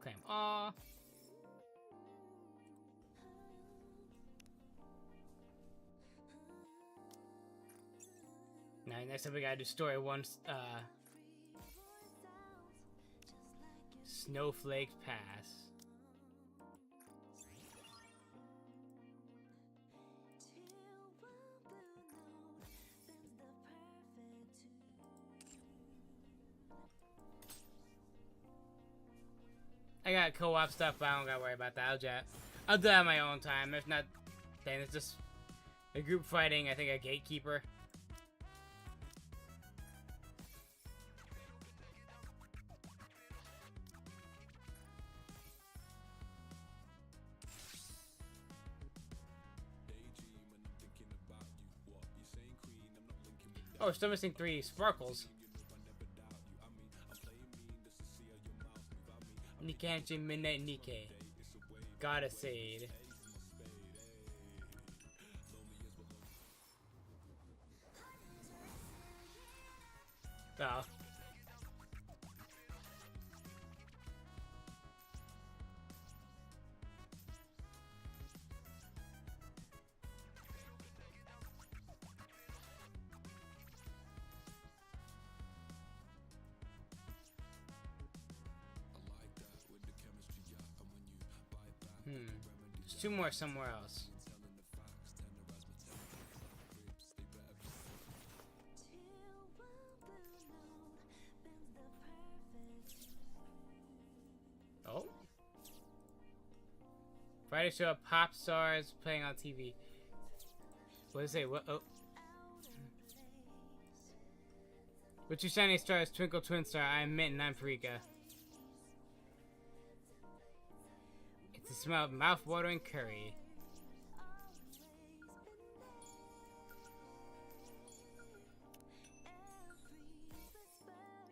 Claim all. Now, next up we gotta do story 1, Snowflake Pass. I got co-op stuff, but I don't gotta worry about that. I'll do that on my own time. If not, then it's just a group fighting, I think, a gatekeeper. Oh, we're still missing 3 sparkles. Nikanchi Midnight Nike. Goddess Aid. Oh. There's 2 more somewhere else. Oh? Friday show up pop stars playing on TV. What does it say? What? Oh. With 2 shining stars, Twinkle Twin Star, I'm Mint and I'm Parika. It's the smell of mouth-watering curry.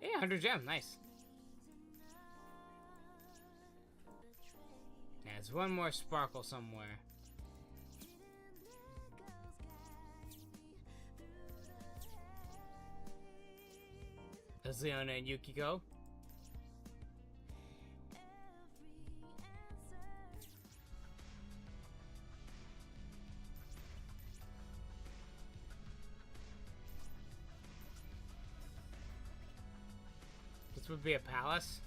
Yeah, 100 gems, nice. Yeah, there's 1 more sparkle somewhere. There's Leona and Yukiko. This would be a palace.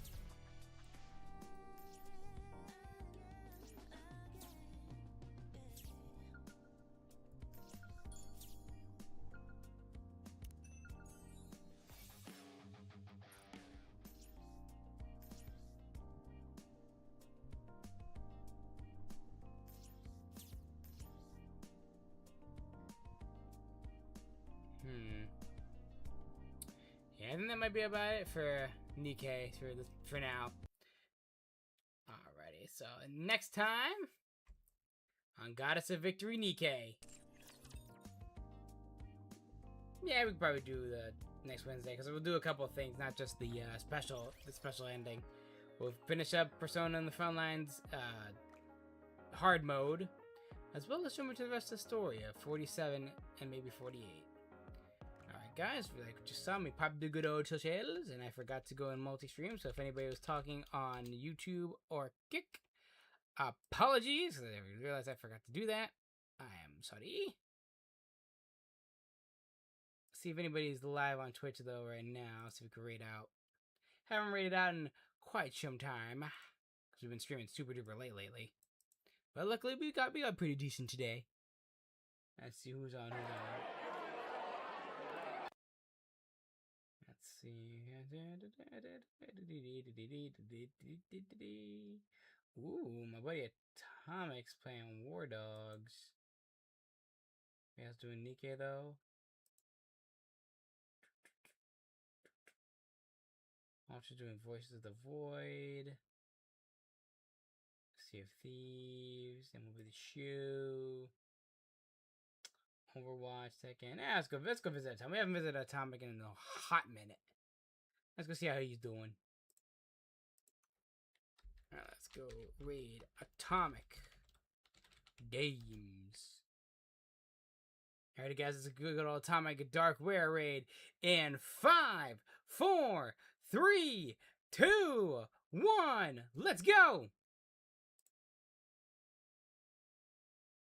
Yeah, I think that might be about it for Nikkei for now. Alrighty, so next time on Goddess of Victory Nikkei. Yeah, we could probably do the next Wednesday because we'll do a couple of things, not just the special ending. We'll finish up Persona on the Frontlines hard mode, as well as jump into the rest of the story of 47 and maybe 48. Alright guys, like just saw me pop the good old socials, and I forgot to go in multi-stream. So if anybody was talking on YouTube or Kick, apologies. I realized I forgot to do that. I am sorry. See if anybody's live on Twitch though right now. See if we can rate out. Haven't rated out in quite some time because we've been streaming super duper late lately. But luckily we got pretty decent today. Let's see who's on. Let's see. Ooh, my buddy Atomic's playing War Dogs. You guys doing Nikkei though? Also doing Voices of the Void. Sea of Thieves. Then we'll be the Shoe. Overwatch, Tekken. Let's go visit Atomic. We haven't visited Atomic in a hot minute. Let's go see how he's doing. Alright, let's go raid Atomic Games. Alright guys, it's a good old Atomic Dark Rare raid in 5, 4, 3, 2, 1. Let's go!